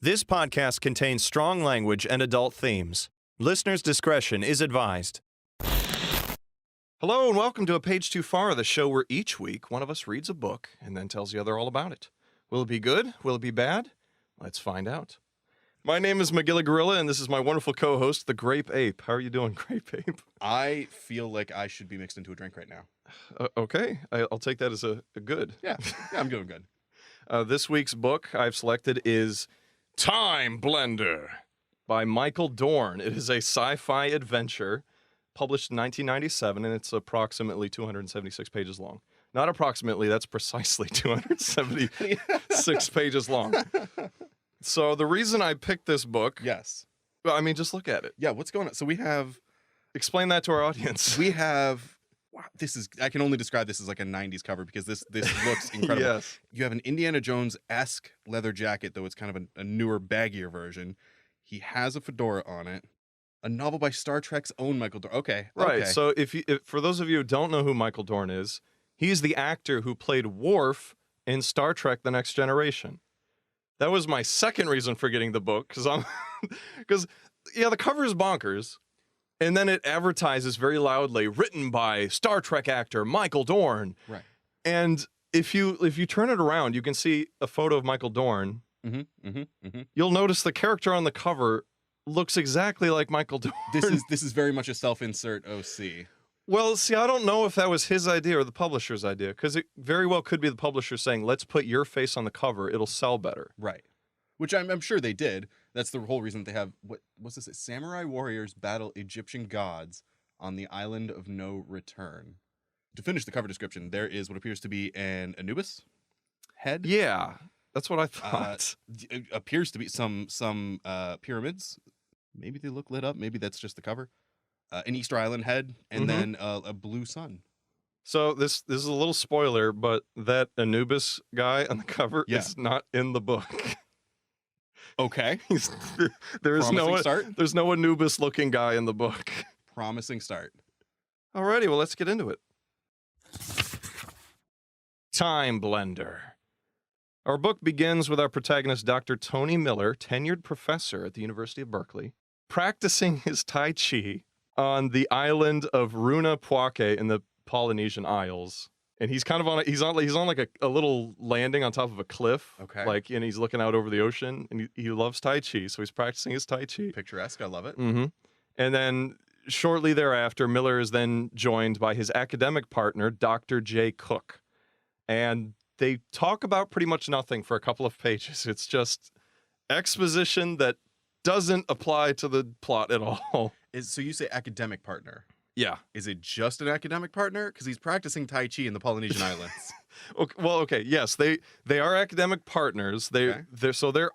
This podcast contains strong language and adult themes. Listener's discretion is advised. Hello and welcome to A Page Too Far, the show where each week one of us reads a book and then tells the other all about it. Will it be good? Will it be bad? Let's find out. My name is McGilly Gorilla, and this is my wonderful co-host, the Grape Ape. How are you doing, Grape Ape? I feel like I should be mixed into a drink right now. Okay, I'll take that as a good. Yeah, I'm doing good. This week's book I've selected is Time Blender by Michael Dorn. It is a sci-fi adventure published in 1997, and it's approximately 276 pages long. Not approximately, that's precisely 276 pages long. So the reason I picked this book... Yes. I mean, just look at it. Yeah, what's going on? So we have... Explain that to our audience. We have... Wow, this is... I can only describe this as like a 90s cover because this looks incredible. Yes. You have an Indiana Jones-esque leather jacket, though it's kind of a newer, baggier version. He has a fedora on it. A novel by Star Trek's own Michael Dorn. Okay. Right. Okay. So if for those of you who don't know who Michael Dorn is, he's the actor who played Worf in Star Trek: The Next Generation. That was my second reason for getting the book, because the cover is bonkers, and then it advertises very loudly, written by Star Trek actor Michael Dorn. Right. And if you turn it around, you can see a photo of Michael Dorn. You'll notice the character on the cover looks exactly like Michael Dorn. This is very much a self-insert OC. Well, see, I don't know if that was his idea or the publisher's idea, because it very well could be the publisher saying, let's put your face on the cover, it'll sell better. Right. Which I'm sure they did. That's the whole reason they have, what's this? Samurai warriors battle Egyptian gods on the island of no return. To finish the cover description, there is what appears to be an Anubis head. Yeah, that's what I thought. It appears to be some pyramids. Maybe they look lit up. Maybe that's just the cover. An Easter Island head, and then a blue sun. So this is a little spoiler, but that Anubis guy on the cover is not in the book. Okay. There's no Anubis looking guy in the book. Promising start. Alrighty, well, let's get into it. Time Blender. Our book begins with our protagonist, Dr. Tony Miller, tenured professor at the University of Berkeley, practicing his Tai Chi on the island of Runa Poake in the Polynesian Isles. And he's kind of he's on like a little landing on top of a cliff. Okay. Like, and he's looking out over the ocean, and he loves Tai Chi, so he's practicing his Tai Chi. Picturesque, I love it. Mm-hmm. And then shortly thereafter, Miller is then joined by his academic partner, Dr. Jay Cook. And they talk about pretty much nothing for a couple of pages. It's just exposition that doesn't apply to the plot at all. So you say academic partner. Yeah. Is it just an academic partner? Because he's practicing Tai Chi in the Polynesian Islands. Okay. Yes, they are academic partners. They're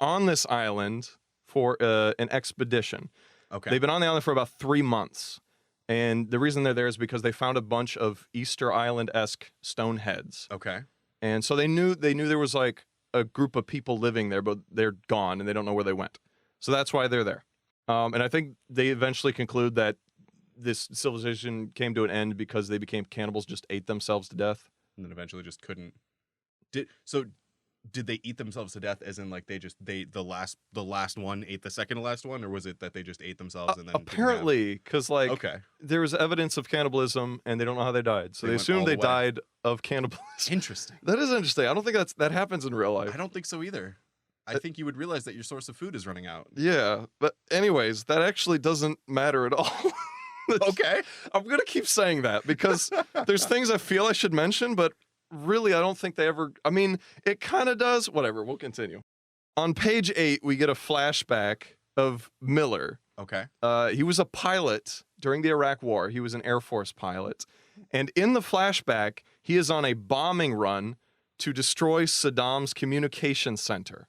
on this island for an expedition. Okay. They've been on the island for about 3 months. And the reason they're there is because they found a bunch of Easter Island-esque stone heads. Okay. And so they knew there was like a group of people living there, but they're gone and they don't know where they went. So that's why they're there. And I think they eventually conclude that this civilization came to an end because they became cannibals, just ate themselves to death. And then eventually just couldn't. Did they eat themselves to death as in like the last one ate the second to last one, or was it that they just ate themselves and then apparently, because there was evidence of cannibalism and they don't know how they died. So they assumed they died of cannibalism. Interesting. That is interesting. I don't think that happens in real life. I don't think so either. I think you would realize that your source of food is running out. Yeah, but anyways, that actually doesn't matter at all. Okay. I'm going to keep saying that because there's things I feel I should mention, but really I don't think they ever... I mean, it kind of does. Whatever, we'll continue. On page 8, we get a flashback of Miller. Okay. He was a pilot during the Iraq War. He was an Air Force pilot. And in the flashback, he is on a bombing run to destroy Saddam's communication center.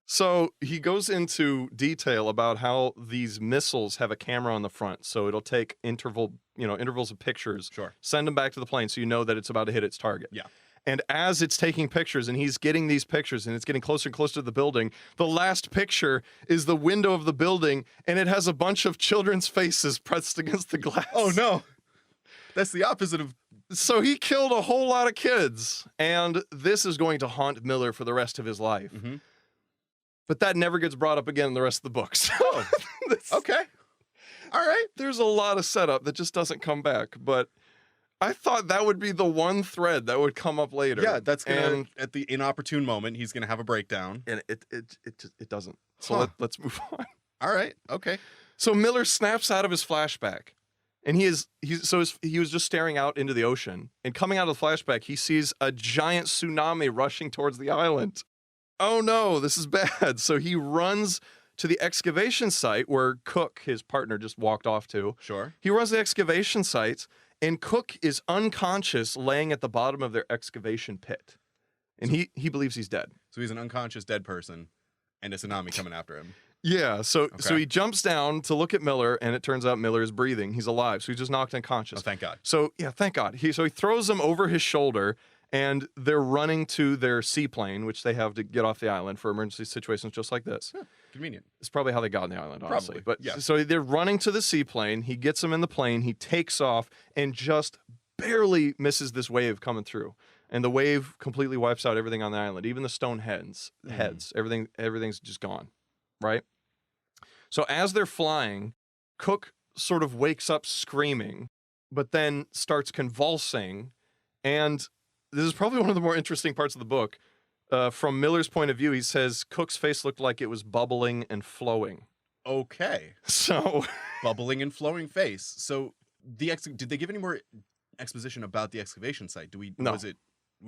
So he goes into detail about how these missiles have a camera on the front, so it'll take intervals of pictures, send them back to the plane so you know that it's about to hit its target. Yeah. And as it's taking pictures and he's getting these pictures and it's getting closer and closer to the building, the last picture is the window of the building and it has a bunch of children's faces pressed against the glass. Oh no. That's the opposite of... So he killed a whole lot of kids, and this is going to haunt Miller for the rest of his life. But that never gets brought up again in the rest of the book. So that's- Okay. All right. there's a lot of setup that just doesn't come back. But I thought that would be the one thread that would come up later. Yeah, that's gonna And, at the inopportune moment he's gonna have a breakdown. and it doesn't. So Huh. let's move on. All right. Okay. So Miller snaps out of his flashback, and he was just staring out into the ocean. And coming out of the flashback, he sees a giant tsunami rushing towards the island. Oh no, this is bad. So he runs to the excavation site where Cook, his partner, just walked off to. Sure. He runs the excavation site, and Cook is unconscious, laying at the bottom of their excavation pit. And he believes he's dead. So he's an unconscious dead person, and a tsunami coming after him. Yeah, so Okay. he jumps down to look at Miller, and it turns out Miller is breathing. He's alive, so he's just knocked unconscious. Oh, thank God. So yeah, thank God. He throws him over his shoulder, and they're running to their seaplane, which they have to get off the island for emergency situations just like this. Convenient. It's probably how they got on the island, honestly. Probably, But yeah. so they're running to the seaplane. He gets them in the plane. He takes off and just barely misses this wave coming through. And the wave completely wipes out everything on the island, even the stone heads. Everything's just gone, right? So as they're flying, Cook sort of wakes up screaming, but then starts convulsing. And this is probably one of the more interesting parts of the book. From Miller's point of view, he says Cook's face looked like it was bubbling and flowing. Okay. So Bubbling and flowing face. So did they give any more exposition about the excavation site? No. It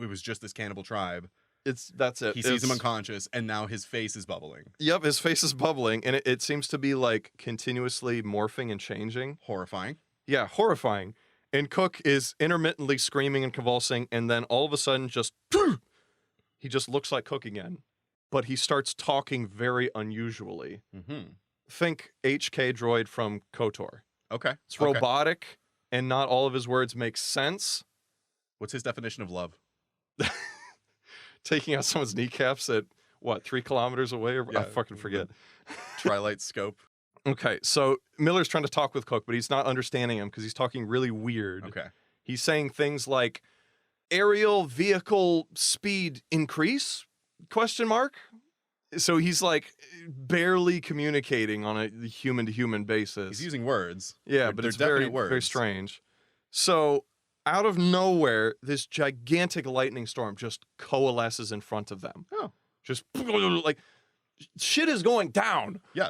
was just this cannibal tribe. that's it. He sees him It's- unconscious, and now his face is bubbling. Yep, his face is bubbling, and it seems to be like continuously morphing and changing. Horrifying. Yeah, horrifying. And Cook is intermittently screaming and convulsing, and then all of a sudden he just looks like Cook again. But he starts talking very unusually. Mm-hmm. Think HK droid from KOTOR. Okay. It's Okay. robotic, and not all of his words make sense. What's his definition of love? Taking out someone's kneecaps at, 3 kilometers away? Or, I Yeah, fucking forget. Trilight scope. Okay, so Miller's trying to talk with Cook, but he's not understanding him because he's talking really weird. Okay. He's saying things like, aerial vehicle speed increase? ? So he's like barely communicating on a human-to-human basis. He's using words. Yeah, They're- but they're it's very, definite words. very strange. So out of nowhere, this gigantic lightning storm just coalesces in front of them. Oh. Just like shit is going down. Yeah.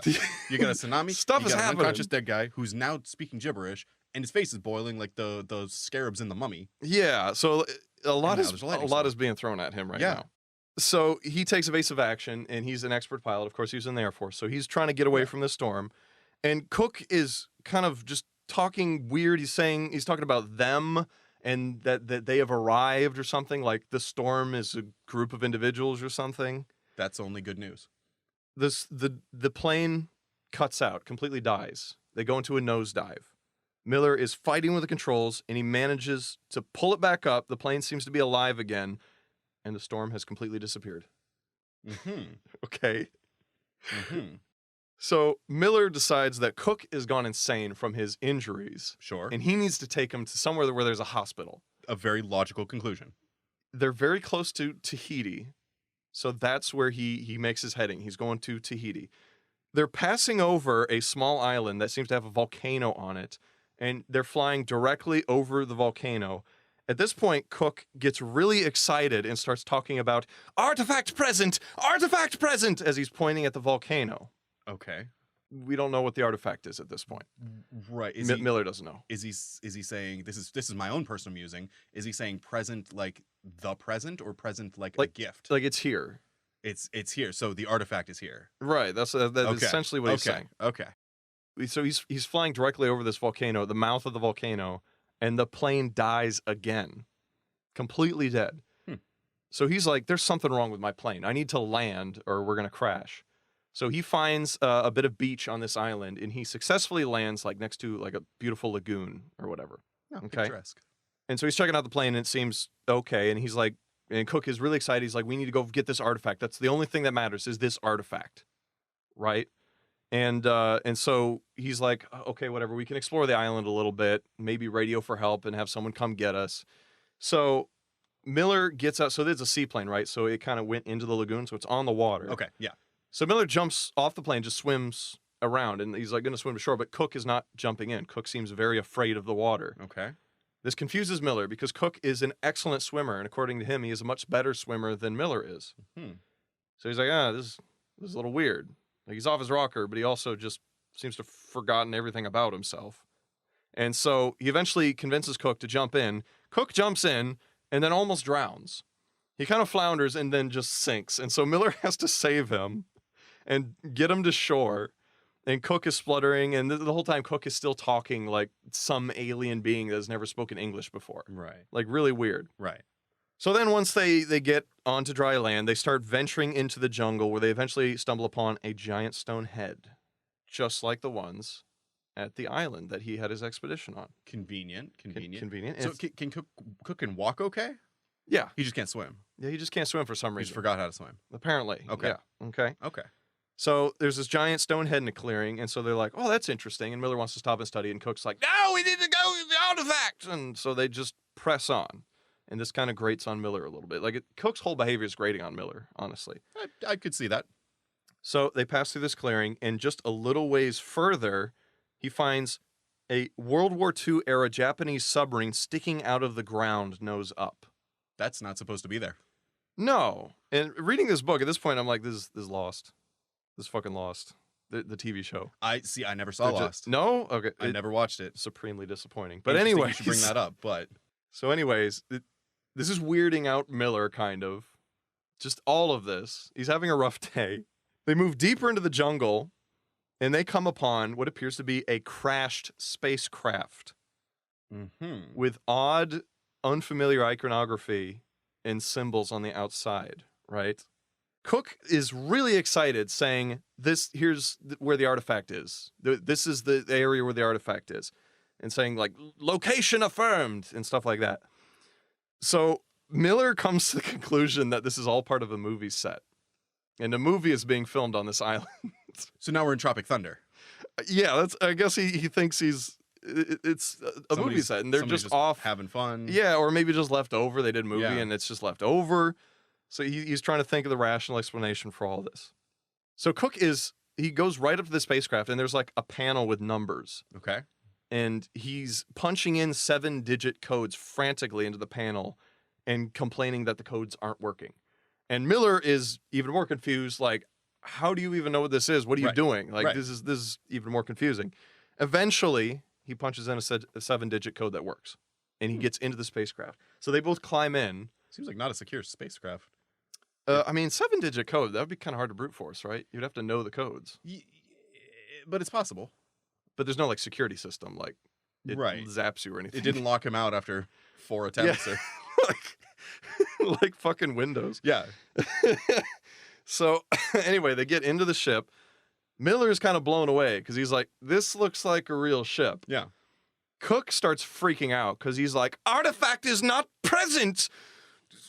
You got a tsunami. Stuff you is got an happening. unconscious dead guy who's now speaking gibberish, and his face is boiling like the scarabs in the Mummy. Yeah, so a lot now is there's a lightning lot storm. is being thrown at him right Yeah. now. So he takes evasive action, and he's an expert pilot. Of course, he was in the Air Force, so he's trying to get away from this storm. And Cook is kind of just talking weird. He's talking about them and that they have arrived or something. Like the storm is a group of individuals or something. That's only good news. The plane cuts out, completely dies. They go into a nosedive. Miller is fighting with the controls, and he manages to pull it back up. The plane seems to be alive again, and the storm has completely disappeared. Mm-hmm. Okay. Mm-hmm. So Miller decides that Cook is gone insane from his injuries, Sure. and he needs to take him to somewhere where there's a hospital. A very logical conclusion. They're very close to Tahiti, so that's where he makes his heading. He's going to Tahiti. They're passing over a small island that seems to have a volcano on it, and they're flying directly over the volcano. At this point, Cook gets really excited and starts talking about artifact present, as he's pointing at the volcano. Okay. We don't know what the artifact is at this point. Right. Miller doesn't know. Is he saying this is my own personal musing? Is he saying present like the present or present like a Like- gift? Like it's here. It's here. So the artifact is here. Right. That's Okay. essentially what he's Okay. saying. Okay. So he's flying directly over this volcano, the mouth of the volcano, and the plane dies again, completely dead. So he's like, "There's something wrong with my plane. I need to land, or we're gonna crash." So he finds a bit of beach on this island, and he successfully lands like next to like a beautiful lagoon or whatever. No, Okay. picturesque. And so he's checking out the plane, and it seems okay. And he's like, and Cook is really excited. He's like, "We need to go get this artifact. That's the only thing that matters is this artifact, right?" And so he's like, "Okay, whatever. We can explore the island a little bit, maybe radio for help, and have someone come get us." So Miller gets out. So there's a seaplane, right? So it kind of went into the lagoon, so it's on the water. Okay. Yeah. So Miller jumps off the plane, just swims around, and he's like going to swim to shore, but Cook is not jumping in. Cook seems very afraid of the water. Okay. This confuses Miller because Cook is an excellent swimmer, and according to him, he is a much better swimmer than Miller is. So he's like, this is a little weird. Like, he's off his rocker, but he also just seems to have forgotten everything about himself. And so he eventually convinces Cook to jump in. Cook jumps in and then almost drowns. He kind of flounders and then just sinks. And so Miller has to save him and get him to shore. And Cook is spluttering, and the whole time Cook is still talking like some alien being that has never spoken English before. Right. Like, really weird. Right. So then once they get onto dry land, they start venturing into the jungle where they eventually stumble upon a giant stone head, just like the ones at the island that he had his expedition on. Convenient. Convenient. So can Cook can walk okay? Yeah. He just can't swim. Yeah, he just can't swim for some He reason. just forgot how to swim. Apparently. Okay. Yeah. Okay. Okay. So there's this giant stone head in a clearing, and so they're like, oh, that's interesting. And Miller wants to stop and study, and Cook's like, no, we need to go with the artifact. And so they just press on. And this kind of grates on Miller a little bit. Like, Cook's whole behavior is grating on Miller, honestly. I could see that. So they pass through this clearing, and just a little ways further, he finds a World War II era Japanese submarine sticking out of the ground, nose up. That's not supposed to be there. No. And reading this book, at this point, I'm like, this is Lost. This is fucking Lost. The TV show. I never saw Lost. No? Okay. I never watched it. Supremely disappointing. But Interesting anyway. you should bring that up, but... So anyways, this is weirding out Miller, kind of. Just all of this. He's having a rough day. They move deeper into the jungle, and they come upon what appears to be a crashed spacecraft with odd, unfamiliar iconography and symbols on the outside, right? Cook is really excited, saying, here's where the artifact is. This is the area where the artifact is. And saying, like, location affirmed, and stuff like that. So Miller comes to the conclusion that this is all part of a movie set. And a movie is being filmed on this island. So now we're in Tropic Thunder. Yeah, I guess he thinks it's a movie set, and they're just off having fun. Yeah, or maybe just left over. They did a movie, Yeah. and it's just left over. So he's trying to think of the rational explanation for all this. So Cook he goes right up to the spacecraft, and there's like a panel with numbers. Okay. And he's punching in 7-digit codes frantically into the panel and complaining that the codes aren't working. And Miller is even more confused, like, how do you even know what this is? What are you doing? Like, this is even more confusing. Eventually, he punches in a 7-digit code that works, and he gets into the spacecraft. So they both climb in. Seems like not a secure spacecraft. I mean, 7-digit code, that would be kind of hard to brute force, right? You'd have to know the codes. But it's possible. But there's no, like, security system, like, it zaps you or anything. It didn't lock him out after 4 attempts. Yeah. like fucking Windows. Yeah. So, anyway, they get into the ship. Miller's kind of blown away because he's like, this looks like a real ship. Yeah. Cook starts freaking out because he's like, artifact is not present.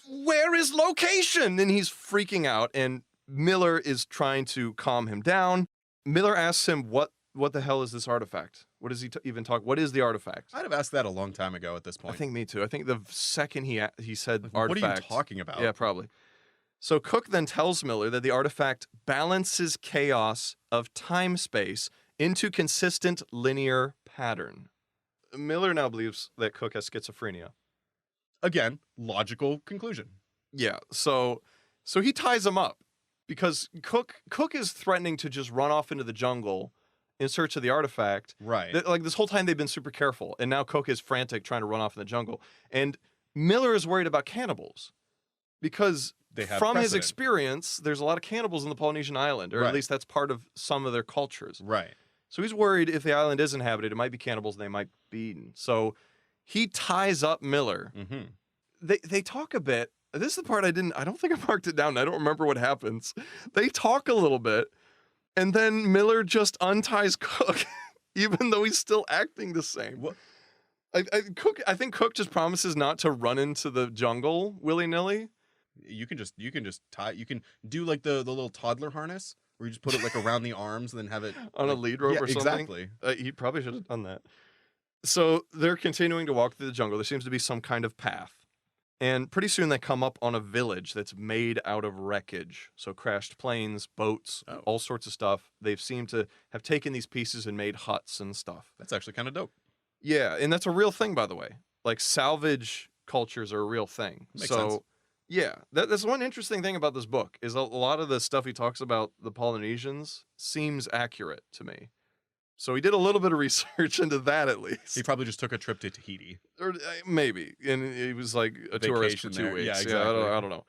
Where is location? And he's freaking out, and Miller is trying to calm him down. Miller asks him, what the hell is this artifact? What does he even talk? What is the artifact? I'd have asked that a long time ago at this point. I think me too. I think the second he said Like, artifact. What are you talking about? Yeah, probably. So Cook then tells Miller that the artifact balances chaos of time-space into consistent linear pattern. Miller now believes that Cook has schizophrenia. Again, logical conclusion. Yeah, so he ties him up because Cook is threatening to just run off into the jungle in search of the artifact. Right. Like, this whole time they've been super careful, and now Cook is frantic trying to run off in the jungle. And Miller is worried about cannibals because from his experience, there's a lot of cannibals in the Polynesian island, or at least that's part of some of their cultures. Right. So he's worried if the island is inhabited, it might be cannibals and they might be eaten. So he ties up Miller. Mm-hmm. They talk a bit. This is the part I don't think I marked it down. I don't remember what happens. They talk a little bit, and then Miller just unties Cook, even though he's still acting the same. What? I think Cook just promises not to run into the jungle willy-nilly. You can just tie. You can do like the little toddler harness where you just put it like around the arms and then have it on a lead rope or something. Exactly. He probably should have done that. So they're continuing to walk through the jungle. There seems to be some kind of path. And pretty soon they come up on a village that's made out of wreckage. So crashed planes, boats, Oh. all sorts of stuff. They've seemed to have taken these pieces and made huts and stuff. That's actually kind of dope. Yeah, and that's a real thing, by the way. Like salvage cultures are a real thing. Makes so, sense. yeah, that's one interesting thing about this book is a lot of the stuff he talks about the Polynesians seems accurate to me. So he did a little bit of research into that at least. He probably just took a trip to Tahiti. Or maybe, and he was like a tourist for Vacation 2 there. weeks. Yeah, I exactly. don't know.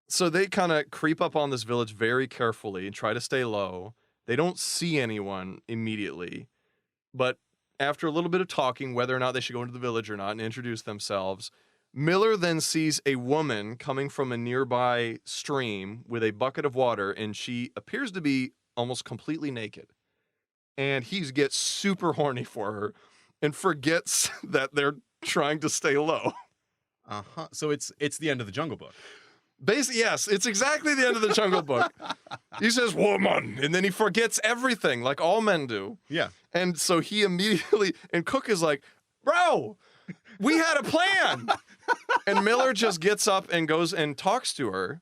So they kind of creep up on this village very carefully and try to stay low. They don't see anyone immediately, but after a little bit of talking, whether or not they should go into the village or not and introduce themselves, Miller then sees a woman coming from a nearby stream with a bucket of water, and she appears to be almost completely naked. And he gets super horny for her and forgets that they're trying to stay low. Uh-huh. So it's the end of the Jungle Book. Basically, yes, it's exactly the end of the Jungle Book. He says, woman, and then he forgets everything, like all men do. Yeah. And so he immediately, and Cook is like, bro, we had a plan. And Miller just gets up and goes and talks to her.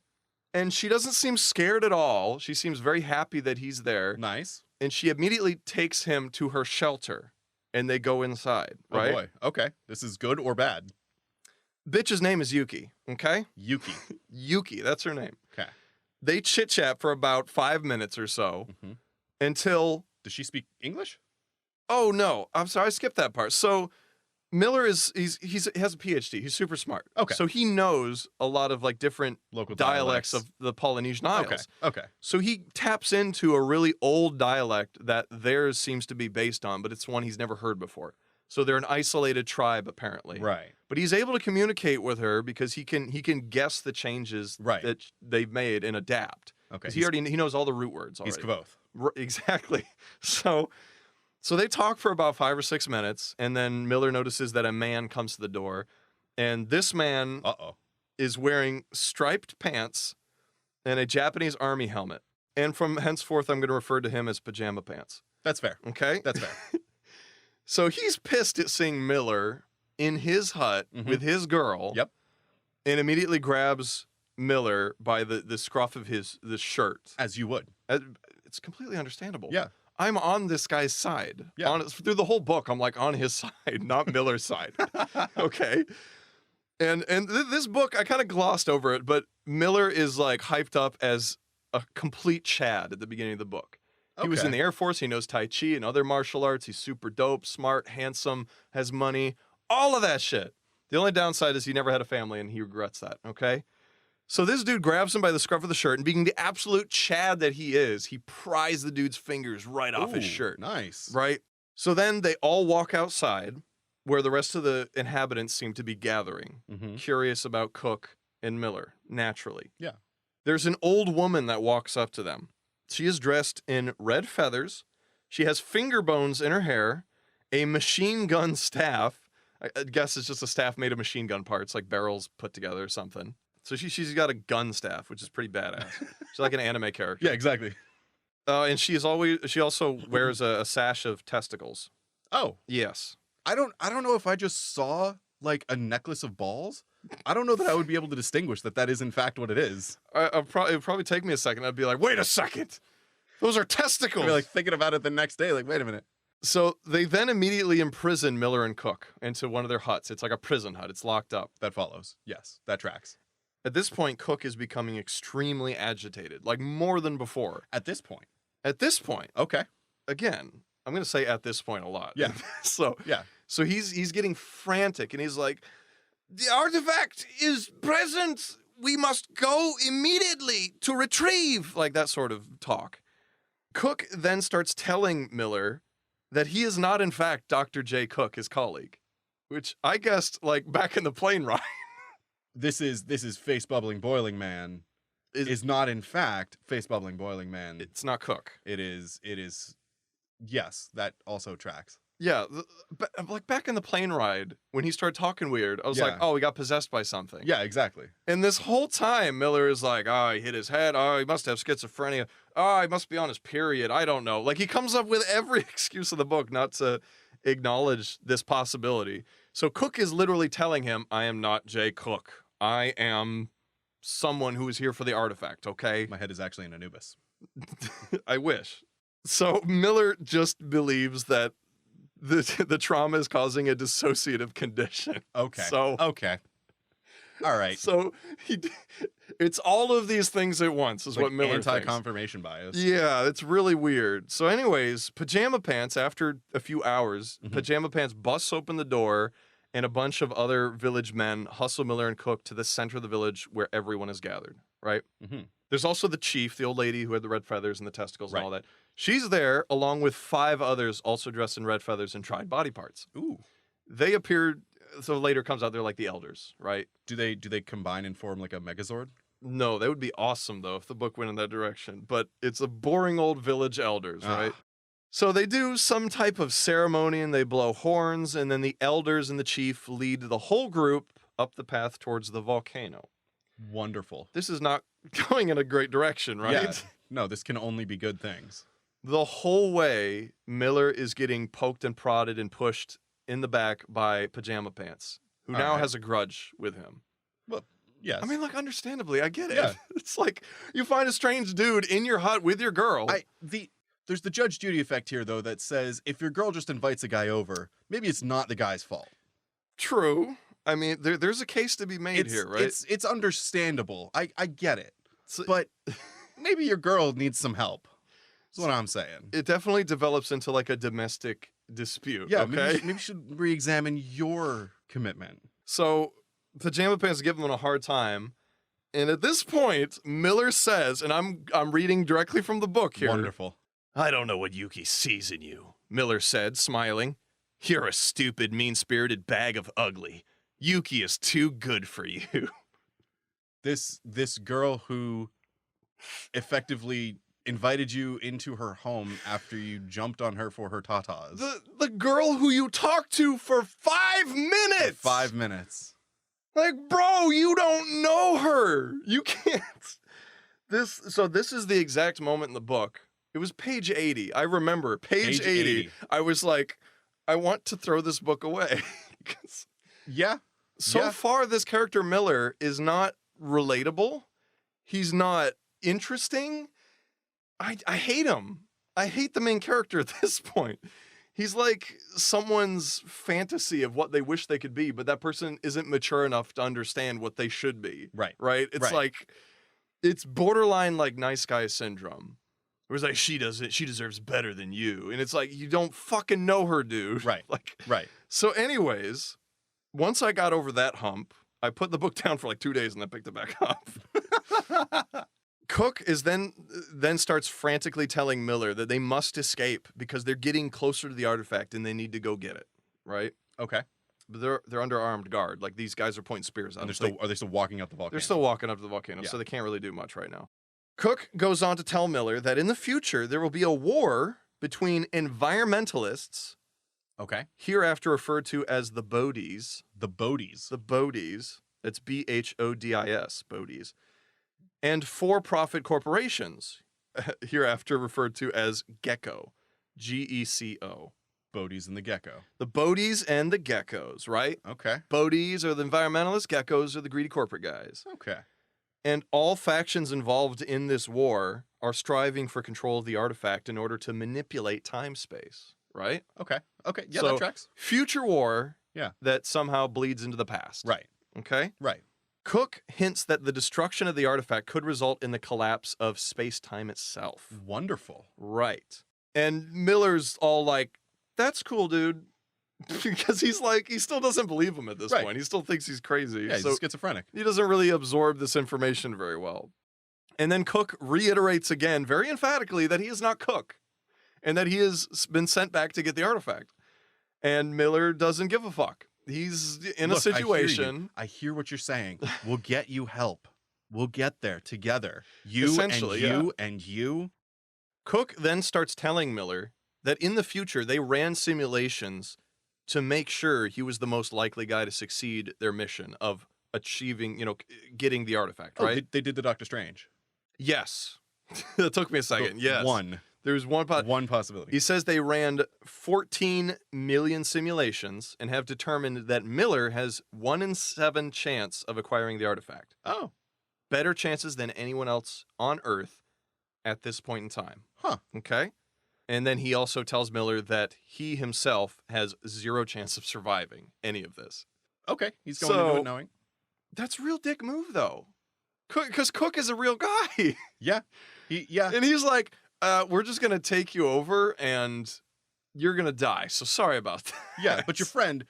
And she doesn't seem scared at all. She seems very happy that he's there. Nice. And she immediately takes him to her shelter. And they go inside, right? Oh boy. Okay. This is good or bad? Bitch's name is Yuki, okay? Yuki. Yuki, that's her name. Okay. They chit-chat for about 5 minutes or so Mhm. until, Does she speak English? oh no, I'm sorry, I skipped that part. So Miller has a PhD. He's super smart. Okay. So he knows a lot of like different Local dialects of the Polynesian Isles. Okay. Okay. So he taps into a really old dialect that theirs seems to be based on, but it's one he's never heard before. So they're an isolated tribe apparently. Right. But he's able to communicate with her because he can guess the changes Right. that they've made and adapt. Okay. 'Cause he knows all the root words already. He's Kvoth. Exactly. So they talk for about 5 or 6 minutes, and then Miller notices that a man comes to the door, and this man Uh-oh. is wearing striped pants and a Japanese army helmet. And from henceforth, I'm going to refer to him as pajama pants. That's fair. Okay? That's fair. So he's pissed at seeing Miller in his hut Mhm. with his girl. Yep. And immediately grabs Miller by the scruff of his shirt. As you would. It's completely understandable. Yeah. I'm on this guy's side. Yeah. Through the whole book, I'm like on his side, not Miller's side. Okay. And this book, I kind of glossed over it, but Miller is like hyped up as a complete Chad at the beginning of the book. He was in the Air Force. He knows Tai Chi and other martial arts. He's super dope, smart, handsome, has money, all of that shit. The only downside is he never had a family and he regrets that. Okay. So this dude grabs him by the scruff of the shirt, and being the absolute Chad that he is, he pries the dude's fingers right off his Ooh, shirt. Nice. Right? So then they all walk outside where the rest of the inhabitants seem to be gathering, Mm-hmm. curious about Cook and Miller, naturally. Yeah. There's an old woman that walks up to them. She is dressed in red feathers. She has finger bones in her hair, a machine gun staff. I guess it's just a staff made of machine gun parts, like barrels put together or something. So she's got a gun staff, which is pretty badass. She's like an anime character. Yeah, exactly. And she also wears a sash of testicles. Oh, Yes. I don't know if I just saw like a necklace of balls. I don't know that I would be able to distinguish that is in fact what it is. It would probably take me a second. I'd be like, wait a second. Those are testicles. I'd be like thinking about it the next day, like, wait a minute. So they then immediately imprison Miller and Cook into one of their huts. It's like a prison hut. It's locked up. That follows. Yes, that tracks. At this point, Cook is becoming extremely agitated, like more than before. At this point. At this point, Okay. again, I'm going to say at this point a lot. Yeah. So Yeah. he's getting frantic, and he's like, the artifact is present. We must go immediately to retrieve, like that sort of talk. Cook then starts telling Miller that he is not, in fact, Dr. J. Cook, his colleague, which I guessed like back in the plane ride. This is face bubbling boiling man is not in fact face bubbling boiling man. It's not Cook. It is yes, that also tracks. Yeah, like back in the plane ride when he started talking weird, I was like, Yeah. oh, he got possessed by something. Yeah, exactly. And this whole time, Miller is like, oh, he hit his head. Oh, he must have schizophrenia. Oh, he must be on his period. I don't know. Like, he comes up with every excuse in the book not to acknowledge this possibility. So Cook is literally telling him, I am not Jay Cook. I am someone who is here for the artifact, okay? My head is actually an Anubis. I wish. So Miller just believes that the trauma is causing a dissociative condition. Okay. So Okay. All right. So it's all of these things at once is Like what Miller thinks. anti-confirmation bias. Yeah, it's really weird. So anyways, Pajama Pants, after a few hours, Mhm. Pajama Pants busts open the door and a bunch of other village men hustle Miller and Cook to the center of the village where everyone is gathered, right? Mhm. There's also the chief, the old lady who had the red feathers and the testicles Right. and all that. She's there along with 5 others also dressed in red feathers and tried body parts. Ooh. They appeared, so later comes out they're like the elders, right? Do they combine and form like a Megazord? No, that would be awesome though if the book went in that direction. But it's a boring old village elders, right? Ah. So they do some type of ceremony and they blow horns, and then the elders and the chief lead the whole group up the path towards the volcano. Wonderful. This is not going in a great direction, right? Yeah. No, this can only be good things. The whole way, Miller is getting poked and prodded and pushed in the back by Pajama Pants, who All now right. has a grudge with him. Yes. I mean, like, understandably, I get it. Yeah. It's like you find a strange dude in your hut with your girl. There's the Judge Judy effect here, though, that says if your girl just invites a guy over, maybe it's not the guy's fault. True. I mean, there's a case to be made here, right? It's understandable. I get it. So- But maybe your girl needs some help. That's what I'm saying. it definitely develops into like a domestic dispute. Yeah, Okay. maybe you should re-examine your commitment. So Pajama Pants give him a hard time. And at this point, Miller says, and I'm reading directly from the book here. Wonderful. I don't know what Yuki sees in you, Miller said, smiling. You're a stupid, mean-spirited bag of ugly. Yuki is too good for you. This girl who effectively invited you into her home after you jumped on her for her tatas. The girl who you talked to for 5 minutes. For 5 minutes. Like, bro, you don't know her. You can't. This is the exact moment in the book. It was page 80. I remember page 80. I was like, I want to throw this book away. 'Cause Yeah. so Yeah. far, this character Miller is not relatable. He's not interesting. I hate him. I hate the main character at this point. He's like someone's fantasy of what they wish they could be, but that person isn't mature enough to understand what they should be. Right. Right? It's Right. like, it's borderline like nice guy syndrome. Where it's like, she deserves better than you. And it's like, you don't fucking know her, dude. Right. Like, Right. so anyways, once I got over that hump, I put the book down for like 2 days and then picked it back up. Cook is then starts frantically telling Miller that they must escape because they're getting closer to the artifact and they need to go get it, right? Okay. But they're under armed guard. Like, these guys are pointing spears at And them. are they still walking up the volcano? They're still walking up to the volcano, Yeah. so they can't really do much right now. Cook goes on to tell Miller that in the future there will be a war between environmentalists, Okay. hereafter referred to as the Bodies. The Bodies. The Bodies. That's BHODIS, Bodies. And for-profit corporations, hereafter referred to as Gecko, GECO. Bodies and the Gecko. The Bodies and the Geckos, right? Okay. Bodies are the environmentalists, Geckos are the greedy corporate guys. Okay. And all factions involved in this war are striving for control of the artifact in order to manipulate time-space, right? Okay. Okay. Yeah, So- that tracks. Future war Yeah. that somehow bleeds into the past. Right. Okay? Right. Cook hints that the destruction of the artifact could result in the collapse of space-time itself. Wonderful. Right. And Miller's all like, that's cool, dude. Because he's like, he still doesn't believe him at this Right. point. He still thinks he's crazy. Yeah, he's so schizophrenic. he doesn't really absorb this information very well. And then Cook reiterates again, very emphatically, that he is not Cook and that he has been sent back to get the artifact. And Miller doesn't give a fuck. He's in a Look, I hear you. situation. I hear what you're saying. We'll get you help. We'll get there together. You and Essentially, you and you. Cook then starts telling Miller that in the future they ran simulations to make sure he was the most likely guy to succeed their mission of achieving, getting the artifact, Oh, right? they did the Doctor Strange. Yes. That took me a second. Yes. One. There's one One possibility. He says they ran 14 million simulations and have determined that Miller has 1 in 7 chance of acquiring the artifact. Oh. Better chances than anyone else on Earth at this point in time. Huh. Okay? And then he also tells Miller that he himself has 0 chance of surviving any of this. Okay. He's going into it knowing. That's a real dick move, though. Because Cook is a real guy. Yeah. And he's like, we're just going to take you over and you're going to die. So sorry about that. Yeah, but your friend,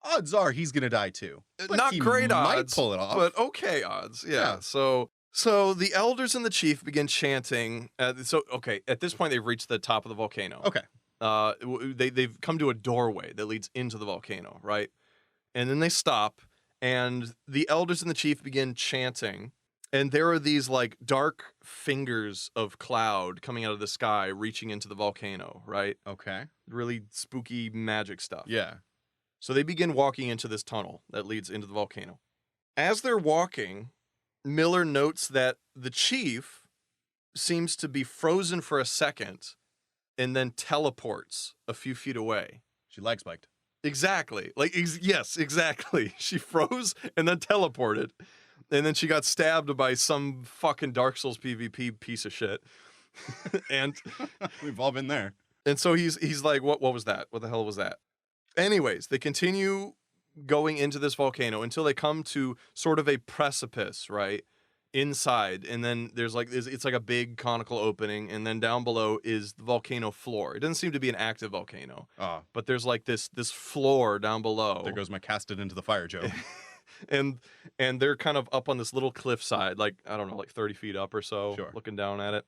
odds are he's going to die too. But Not he great might odds. pull it off. But okay odds. Yeah. Yeah. So the elders and the chief begin chanting. At this point, they've reached the top of the volcano. Okay. They've come to a doorway that leads into the volcano, right? And then they stop, and the elders and the chief begin chanting. And there are these like dark fingers of cloud coming out of the sky, reaching into the volcano, right? Okay. Really spooky magic stuff. Yeah. So they begin walking into this tunnel that leads into the volcano. As they're walking, Miller notes that the chief seems to be frozen for a second and then teleports a few feet away. She lag spiked. Exactly. Yes, exactly. She froze and then teleported. And then she got stabbed by some fucking Dark Souls PvP piece of shit. and We've all been there. and so he's like, what was that? What the hell was that? Anyways, they continue going into this volcano until they come to sort of a precipice, right? Inside. And then there's like it's like a big conical opening, and then down below is the volcano floor. It doesn't seem to be an active volcano. Oh, But there's like this floor down below. there goes my cast it into the fire joke. and they're kind of up on this little cliffside, like, I don't know, like 30 feet up or so, Sure. looking down at it.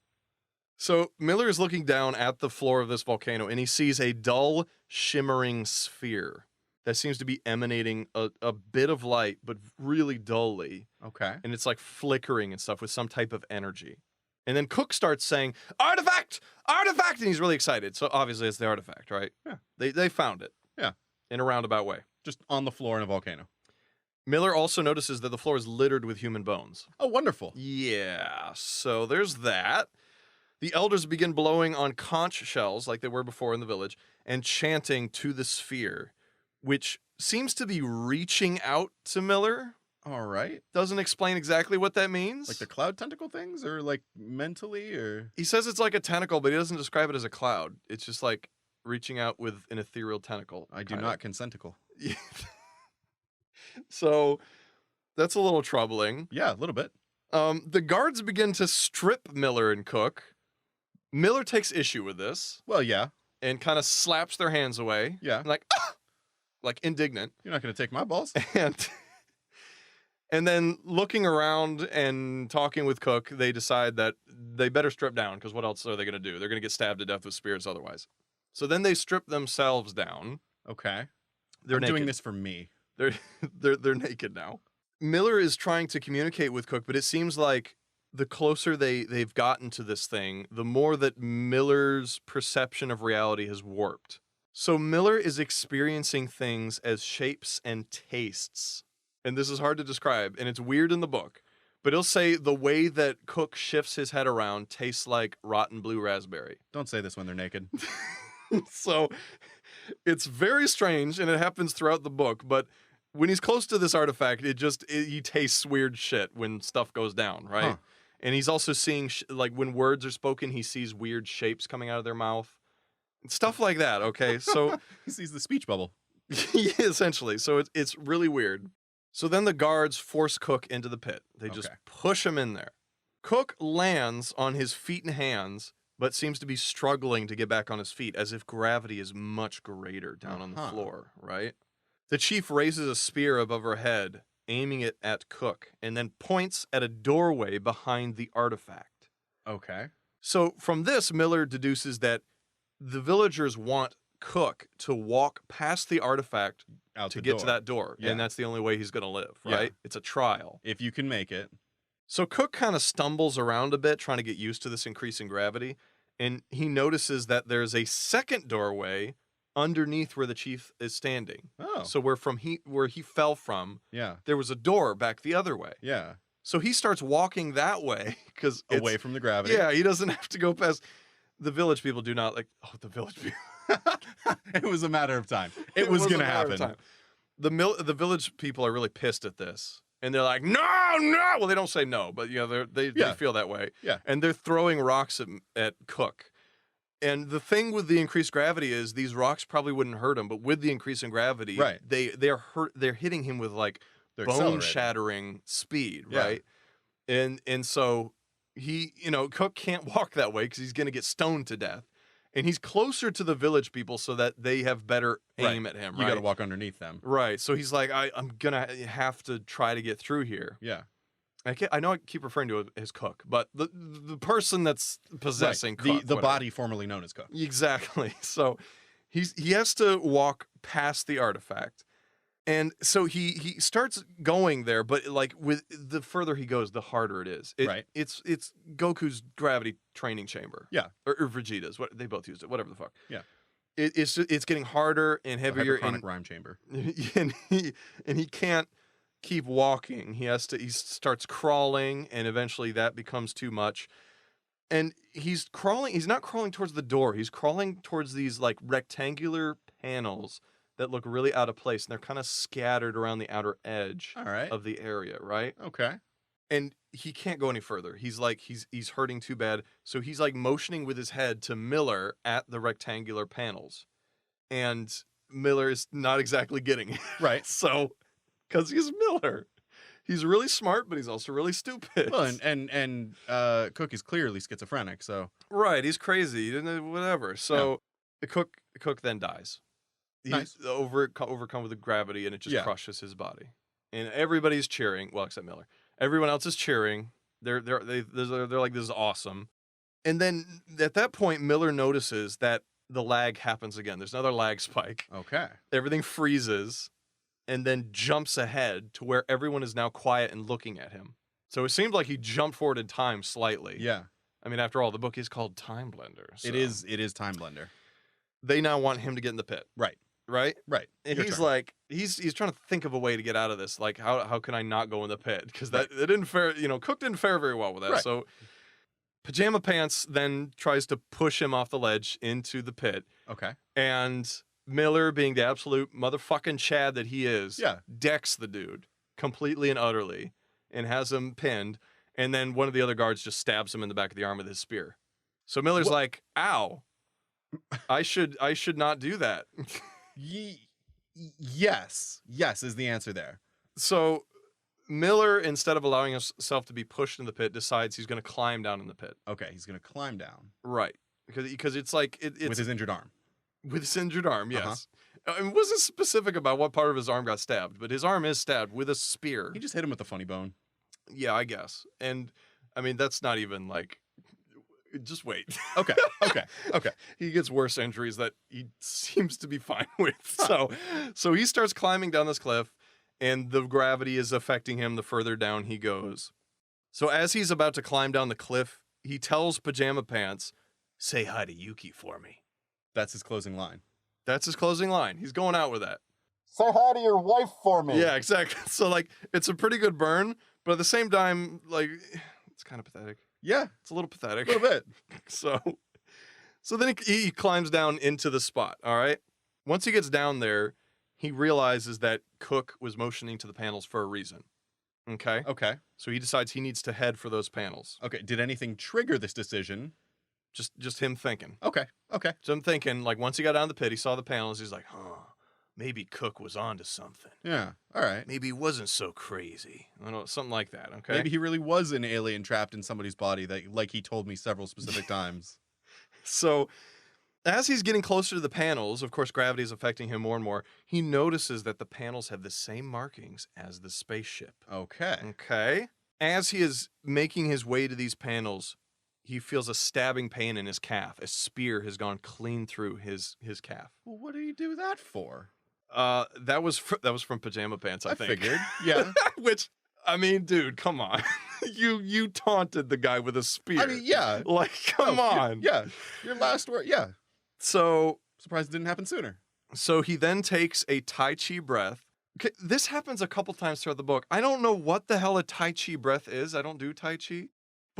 So Miller is looking down at the floor of this volcano, and he sees a dull, shimmering sphere that seems to be emanating a bit of light, but really dully. Okay. And it's like flickering and stuff with some type of energy. And then Cook starts saying, "Artifact! Artifact!" And he's really excited. So obviously it's the artifact, right? Yeah. They found it. Yeah. In a roundabout way. Just on the floor in a volcano. Miller also notices that the floor is littered with human bones. Oh, wonderful. Yeah, so there's that. The elders begin blowing on conch shells like they were before in the village and chanting to the sphere, which seems to be reaching out to Miller. All right. Doesn't explain exactly what that means. Like the cloud tentacle things, or like mentally, or He says it's like a tentacle, but he doesn't describe it as a cloud. It's just like reaching out with an ethereal tentacle. I do kind not consenticle. of. So that's a little troubling. Yeah, a little bit. The guards begin to strip Miller and Cook. Miller takes issue with this Well, yeah, and kind of slaps their hands away. yeah. Like, ah! Like indignant. You're not gonna take my balls. And then looking around and talking with Cook, they decide that they better strip down, because what else are they going to do? They're going to get stabbed to death with spears otherwise. So then they strip themselves down. Okay. They're I'm naked. doing this for me. They're naked now. Miller is trying to communicate with Cook, but it seems like the closer they've gotten to this thing, the more that Miller's perception of reality has warped. So Miller is experiencing things as shapes and tastes. And this is hard to describe, and it's weird in the book. But he'll say the way that Cook shifts his head around tastes like rotten blue raspberry. Don't say this when they're naked. So it's very strange, and it happens throughout the book. But when he's close to this artifact, he tastes weird shit when stuff goes down, right? Huh. And he's also seeing, like, when words are spoken, he sees weird shapes coming out of their mouth. Stuff like that, okay? So, He sees the speech bubble. yeah, essentially. So it's really weird. So then the guards force Cook into the pit. They just Okay. push him in there. Cook lands on his feet and hands, but seems to be struggling to get back on his feet, as if gravity is much greater down on the Uh-huh. floor, right? The chief raises a spear above her head, aiming it at Cook, and then points at a doorway behind the artifact. Okay. So from this, Miller deduces that the villagers want Cook to walk past the artifact Out to the get door. to that door, Yeah. and that's the only way he's going to live, Yeah. right? It's a trial. If you can make it. So Cook kind of stumbles around a bit, trying to get used to this increasing gravity, and he notices that there's a second doorway underneath where the chief is standing. Oh. So where he fell from, Yeah. there was a door back the other way. Yeah. So he starts walking that way because Away from the gravity. Yeah, he doesn't have to go past. The village people do not like. Oh, the village people. It was a matter of time. It was a gonna matter of happen. time. The village people are really pissed at this, and they're like, "No, no!" Well, they don't say no, but they Yeah. feel that way. Yeah. And they're throwing rocks at Cook. And the thing with the increased gravity is these rocks probably wouldn't hurt him, but with the increase in gravity, Right. they're hitting him with like They're bone accelerating. shattering speed, Yeah. right? And so he, Cook can't walk that way because he's gonna get stoned to death. And he's closer to the village people so that they have better aim at him, You right? got to walk underneath them. Right. So he's like, I'm gonna have to try to get through here. Yeah. I know I keep referring to it as Cook, but the person that's possessing Right. Cook, The whatever. body formerly known as Cook. Exactly. So he has to walk past the artifact. And so he starts going there, but like with the further he goes, the harder it is. Right. It's Goku's gravity training chamber. Yeah. Or Vegeta's. What they both used it. Whatever the fuck. Yeah. It's getting harder and The heavier, hyperchronic rhyme chamber. and he can't keep walking. He starts crawling, and eventually that becomes too much. And he's crawling. He's not crawling towards the door. He's crawling towards these like rectangular panels that look really out of place, and they're kind of scattered around the outer edge All right. of the area, right? Okay. And he can't go any further. He's like he's hurting too bad. So he's like motioning with his head to Miller at the rectangular panels. And Miller is not exactly getting it. Right. So cuz he's Miller. He's really smart, but he's also really stupid. Well, and Cook is clearly schizophrenic, so right, he's crazy, whatever. So the Cook then dies. He's Nice. overcome with the gravity, and it just Yeah. crushes his body. And everybody's cheering, well, except Miller. Everyone else is cheering. They're like, this is awesome. And then at that point, Miller notices that the lag happens again. There's another lag spike. okay. Everything freezes, and then jumps ahead to where everyone is now quiet and looking at him. So it seems like he jumped forward in time slightly. Yeah. I mean, after all, the book is called Time Blender. So It is Time Blender. They now want him to get in the pit. Right. Right? Right. And Your he's turn. like, he's trying to think of a way to get out of this. Like, how can I not go in the pit? Because it didn't fare, Cook didn't fare very well with that. Right. So Pajama Pants then tries to push him off the ledge into the pit. Okay. And Miller, being the absolute motherfucking Chad that he is, Yeah. decks the dude completely and utterly and has him pinned. And then one of the other guards just stabs him in the back of the arm with his spear. So Miller's What? like, ow, I should not do that. Yes. Yes is the answer there. So Miller, instead of allowing himself to be pushed in the pit, decides he's going to climb down in the pit. Okay, he's gonna climb down Right. Because it's like it's with his injured arm. with his injured arm, Uh-huh. yes. It wasn't specific about what part of his arm got stabbed, but his arm is stabbed with a spear. He just hit him with the funny bone. Yeah, I guess. And I mean, that's not even like. Just wait. Okay. Okay. Okay. He gets worse injuries that he seems to be fine with. So he starts climbing down this cliff, and the gravity is affecting him the further down he goes. So as he's about to climb down the cliff, he tells Pajama Pants, "Say hi to Yuki for me." That's his closing line. That's his closing line. He's going out with that. Say hi to your wife for me. Yeah, exactly. So like, it's a pretty good burn, but at the same time, like, it's kind of pathetic. Yeah, It's a little pathetic. a little bit. So then he climbs down into the spot, all right? Once he gets down there, he realizes that Cook was motioning to the panels for a reason. Okay? Okay. So he decides he needs to head for those panels. Okay. Did anything trigger this decision? Just him thinking. Okay. Okay. So I'm thinking, like, once he got down the pit, he saw the panels, he's like, maybe Cook was onto something. Yeah. All right. Maybe he wasn't so crazy. I don't know, something like that, okay? Maybe he really was an alien trapped in somebody's body that, like he told me several specific times. So as he's getting closer to the panels, of course, gravity is affecting him more and more. He notices that the panels have the same markings as the spaceship. Okay. Okay. As he is making his way to these panels, he feels a stabbing pain in his calf. A spear has gone clean through his calf. Well, what did he do that for? That was from Pajama Pants, I think. figured. Yeah. Which, I mean, dude, come on. you taunted the guy with a spear. I mean, yeah. Like, come No, on. Yeah. Your last word. Yeah. So Surprised it didn't happen sooner. So he then takes a Tai Chi breath. Okay, this happens a couple times throughout the book. I don't know what the hell a Tai Chi breath is. I don't do Tai Chi.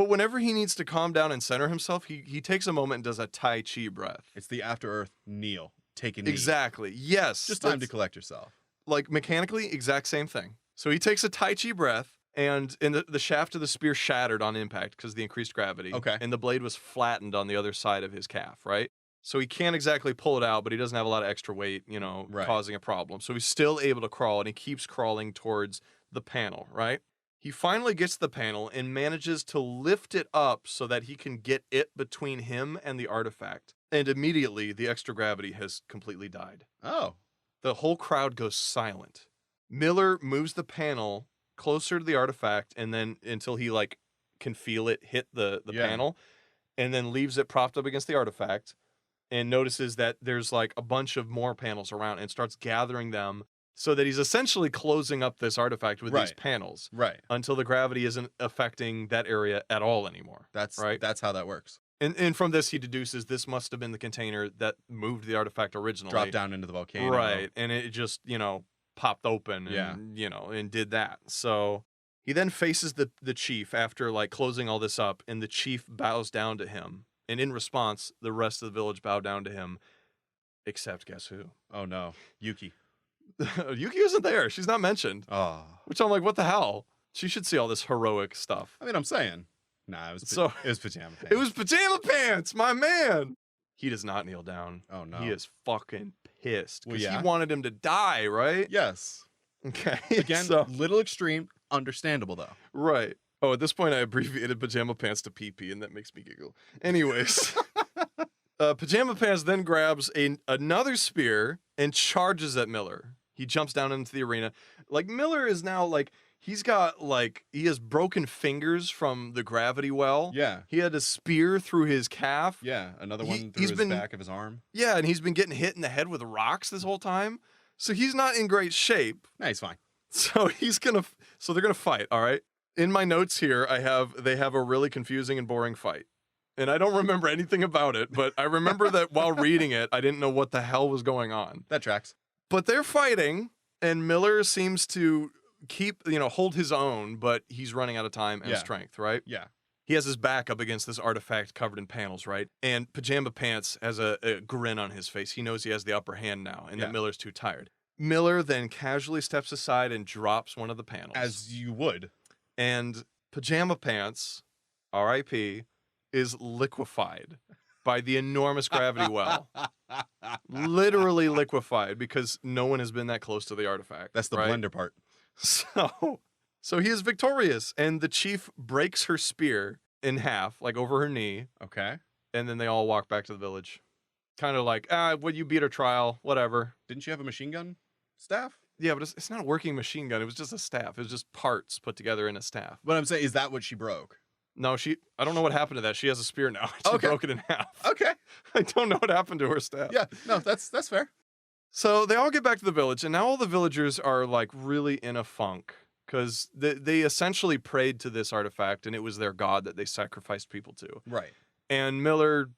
But whenever he needs to calm down and center himself, he takes a moment and does a Tai Chi breath. It's the After Earth kneel. Take a knee. Exactly. Yes. Just time to that's- collect yourself. like mechanically, exact same thing. So he takes a Tai Chi breath, and the shaft of the spear shattered on impact because of the increased gravity. Okay. And the blade was flattened on the other side of his calf, right? So he can't exactly pull it out, but he doesn't have a lot of extra weight, Right. causing a problem. So he's still able to crawl, and he keeps crawling towards the panel, right? He finally gets the panel and manages to lift it up so that he can get it between him and the artifact. And immediately, the extra gravity has completely died. Oh. The whole crowd goes silent. Miller moves the panel closer to the artifact, and then until he can feel it hit the Yeah. panel, and then leaves it propped up against the artifact, and notices that there's a bunch of more panels around, and starts gathering them so that he's essentially closing up this artifact with these Right. panels Right. until the gravity isn't affecting that area at all anymore. That's Right. That's how that works. And from this, he deduces this must have been the container that moved the artifact originally. Drop down into the volcano. Right. And it just, popped open and, and did that. So he then faces the chief after closing all this up, and the chief bows down to him. And in response, the rest of the village bow down to him, except guess who? Oh no. Yuki. Yuki isn't there. She's not mentioned. Oh. Which I'm like, what the hell? She should see all this heroic stuff. I mean, I'm saying. Nah, it was pajama pants. It was Pajama Pants, my man. He does not kneel down. Oh no. He is fucking pissed Well, because yeah. he wanted him to die, right? Yes. Okay. Again, so, little extreme. Understandable though. right. Oh, at this point, I abbreviated Pajama Pants to PP, and that makes me giggle. Anyways, Pajama Pants then grabs another spear and charges at Miller. He jumps down into the arena. Miller is now he's got he has broken fingers from the gravity well. Yeah. He had a spear through his calf. Yeah. Another He- one through he's his been- back of his arm. Yeah, and he's been getting hit in the head with rocks this whole time. So he's not in great shape. Nah, he's fine. So they're gonna fight, all right? In my notes here, they have a really confusing and boring fight. And I don't remember anything about it, but I remember that while reading it, I didn't know what the hell was going on. That tracks. But they're fighting, and Miller seems to keep, hold his own, but he's running out of time and Yeah. strength, right? Yeah. He has his back up against this artifact covered in panels, right? And Pajama Pants has a grin on his face. He knows he has the upper hand now, and Yeah. that Miller's too tired. Miller then casually steps aside and drops one of the panels. As you would. And Pajama Pants, R.I.P., is liquefied by the enormous gravity well. Literally liquefied because no one has been that close to the artifact. That's the right? blender part. So he is victorious, and the chief breaks her spear in half, over her knee, Okay. and then they all walk back to the village. Kind of well, you beat her trial, whatever. Didn't you have a machine gun staff? Yeah, but it's not a working machine gun. It was just a staff. It was just parts put together in a staff. But I'm saying, is that what she broke? No, I don't know what happened to that. She has a spear now. She Okay. broke it in half. Okay. I don't know what happened to her staff. Yeah. No, that's fair. So they all get back to the village, and now all the villagers are really in a funk because they essentially prayed to this artifact, and it was their god that they sacrificed people to. Right. And Miller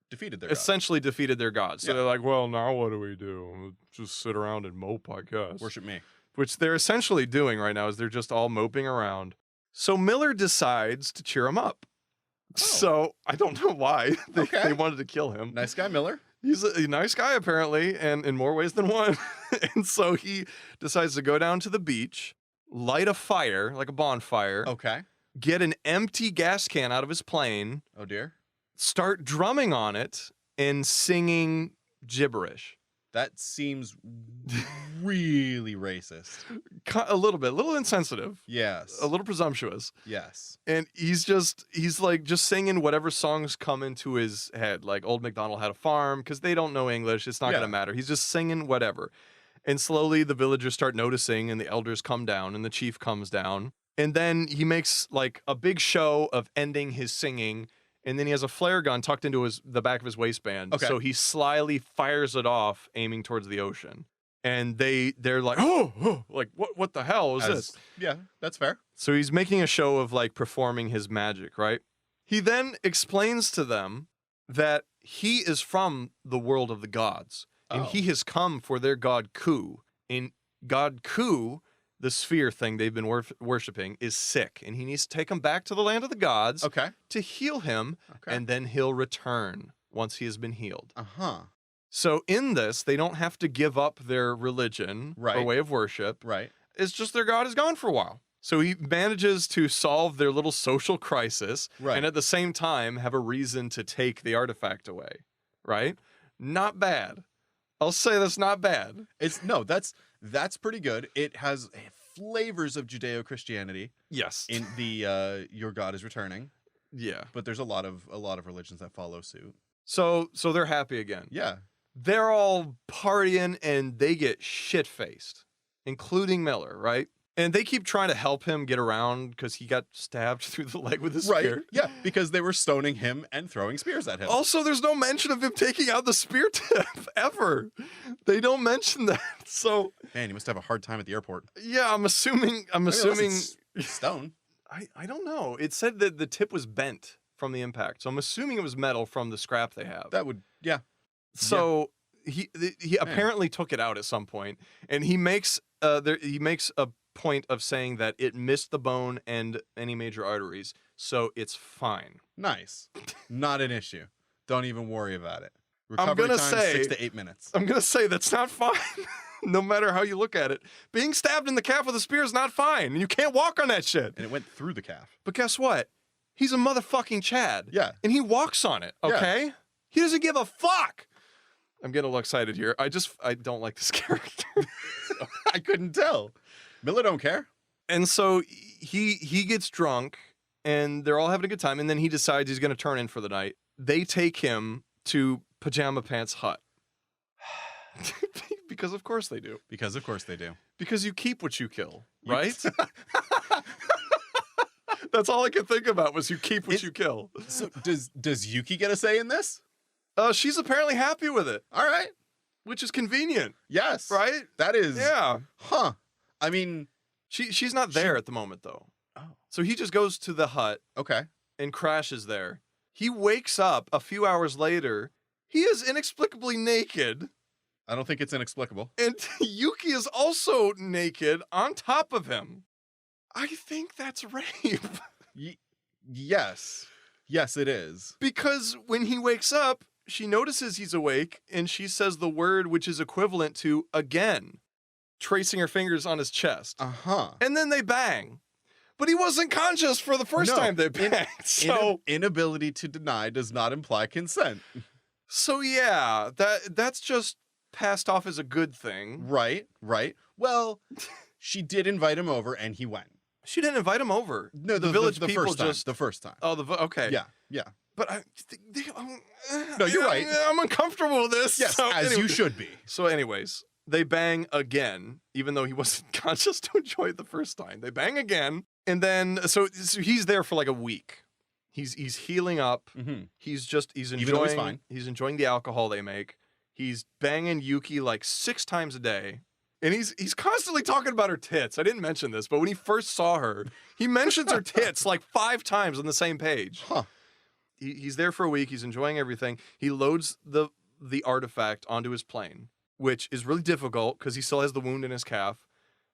Defeated their god. essentially defeated their god. So Yeah. they're like, well, now what do we do? Just sit around and mope, I guess. Worship me. Which they're essentially doing right now is they're just all moping around. So Miller decides to cheer him up. Oh. So I don't know why Okay. they wanted to kill him. Nice guy, Miller. He's a nice guy, apparently, and in more ways than one. And so he decides to go down to the beach, light a fire, like a bonfire, Okay. get an empty gas can out of his plane, Oh dear. start drumming on it, and singing gibberish. That seems really racist. A little bit, a little insensitive, Yes. a little presumptuous. Yes. And he's just singing whatever songs come into his head, like Old MacDonald Had a Farm, because they don't know English. It's not Yeah. going to matter. He's just singing whatever. And slowly the villagers start noticing, and the elders come down, and the chief comes down. And then he makes a big show of ending his singing. And then he has a flare gun tucked into the back of his waistband. Okay. So he slyly fires it off, aiming towards the ocean. And they're like, oh, what the hell is this? Yeah, that's fair. So he's making a show of performing his magic, right? He then explains to them that he is from the world of the gods, and Oh. he has come for their god Ku. And god Ku the sphere thing they've been worshiping, is sick, and he needs to take him back to the land of the gods Okay. to heal him, Okay. and then he'll return once he has been healed. Uh-huh. So in this, they don't have to give up their religion or Right. way of worship. Right. It's just their god is gone for a while. So he manages to solve their little social crisis Right. and at the same time have a reason to take the artifact away, right? Not bad. I'll say that's not bad. That's pretty good. It has flavors of Judeo-Christianity Yes. in the your God is returning, Yeah. but there's a lot of religions that follow suit. So they're happy again. Yeah. They're all partying and they get shit-faced, including Miller, right? And they keep trying to help him get around because he got stabbed through the leg with a spear. Yeah, because they were stoning him and throwing spears at him. Also, there's no mention of him taking out the spear tip ever. They don't mention that. So, Man, you must have a hard time at the airport. yeah, I'm assuming Unless it's stone. I don't know. It said that the tip was bent from the impact. So I'm assuming it was metal from the scrap they have. That would, yeah. So he apparently took it out at some point, and he makes a point of saying that it missed the bone and any major arteries, so it's fine. Nice. Not an issue. Don't even worry about it. I'm Recovery gonna time, say- 6 to 8 minutes. I'm gonna say that's not fine. No matter how you look at it, being stabbed in the calf with a spear is not fine, and you can't walk on that shit. And it went through the calf. But guess what? He's a motherfucking Chad. Yeah. And he walks on it, Yeah. okay? He doesn't give a fuck. I'm getting a little excited here. I don't like this character. I couldn't tell. Miller don't care. And so he gets drunk, and they're all having a good time, and then he decides he's going to turn in for the night. They take him to Pajama Pants Hut. Because of course they do. Because of course they do. Because you keep what you kill, right? That's all I could think about was you keep what you kill. So does Yuki get a say in this? She's apparently happy with it, All right. which is convenient, Yes. right? That is. Yeah. Huh. I mean, She's not there at the moment, though. Oh. So he just goes to the hut okay. and crashes there. He wakes up a few hours later. He is inexplicably naked, I don't think it's inexplicable. and Yuki is also naked on top of him. I think that's rape. Yes. Yes, it is. Because when he wakes up, she notices he's awake, and she says the word which is equivalent to again, tracing her fingers on his chest. Uh-huh. And then they bang. But he wasn't conscious for the first No, time they banged. So, Inability to deny does not imply consent. so yeah, that's just passed off as a good thing. Right. Well, she did invite him over and he went. She didn't invite him over. No, the village the people first time. just. The first time. Oh, okay. Yeah. But No, you're right. I'm uncomfortable with this. Yes, So as anyway. you should be. So, anyways, they bang again, even though he wasn't conscious to enjoy it the first time. They bang again, and then so he's there for like a week. He's healing up. Mm-hmm. He's Even though he's enjoying. fine. He's enjoying the alcohol they make. He's banging Yuki like 6 times a day. And he's constantly talking about her tits. I didn't mention this, but when he first saw her, he mentions her tits like 5 times on the same page. Huh. He's there for a week. He's enjoying everything. He loads the artifact onto his plane, which is really difficult because he still has the wound in his calf.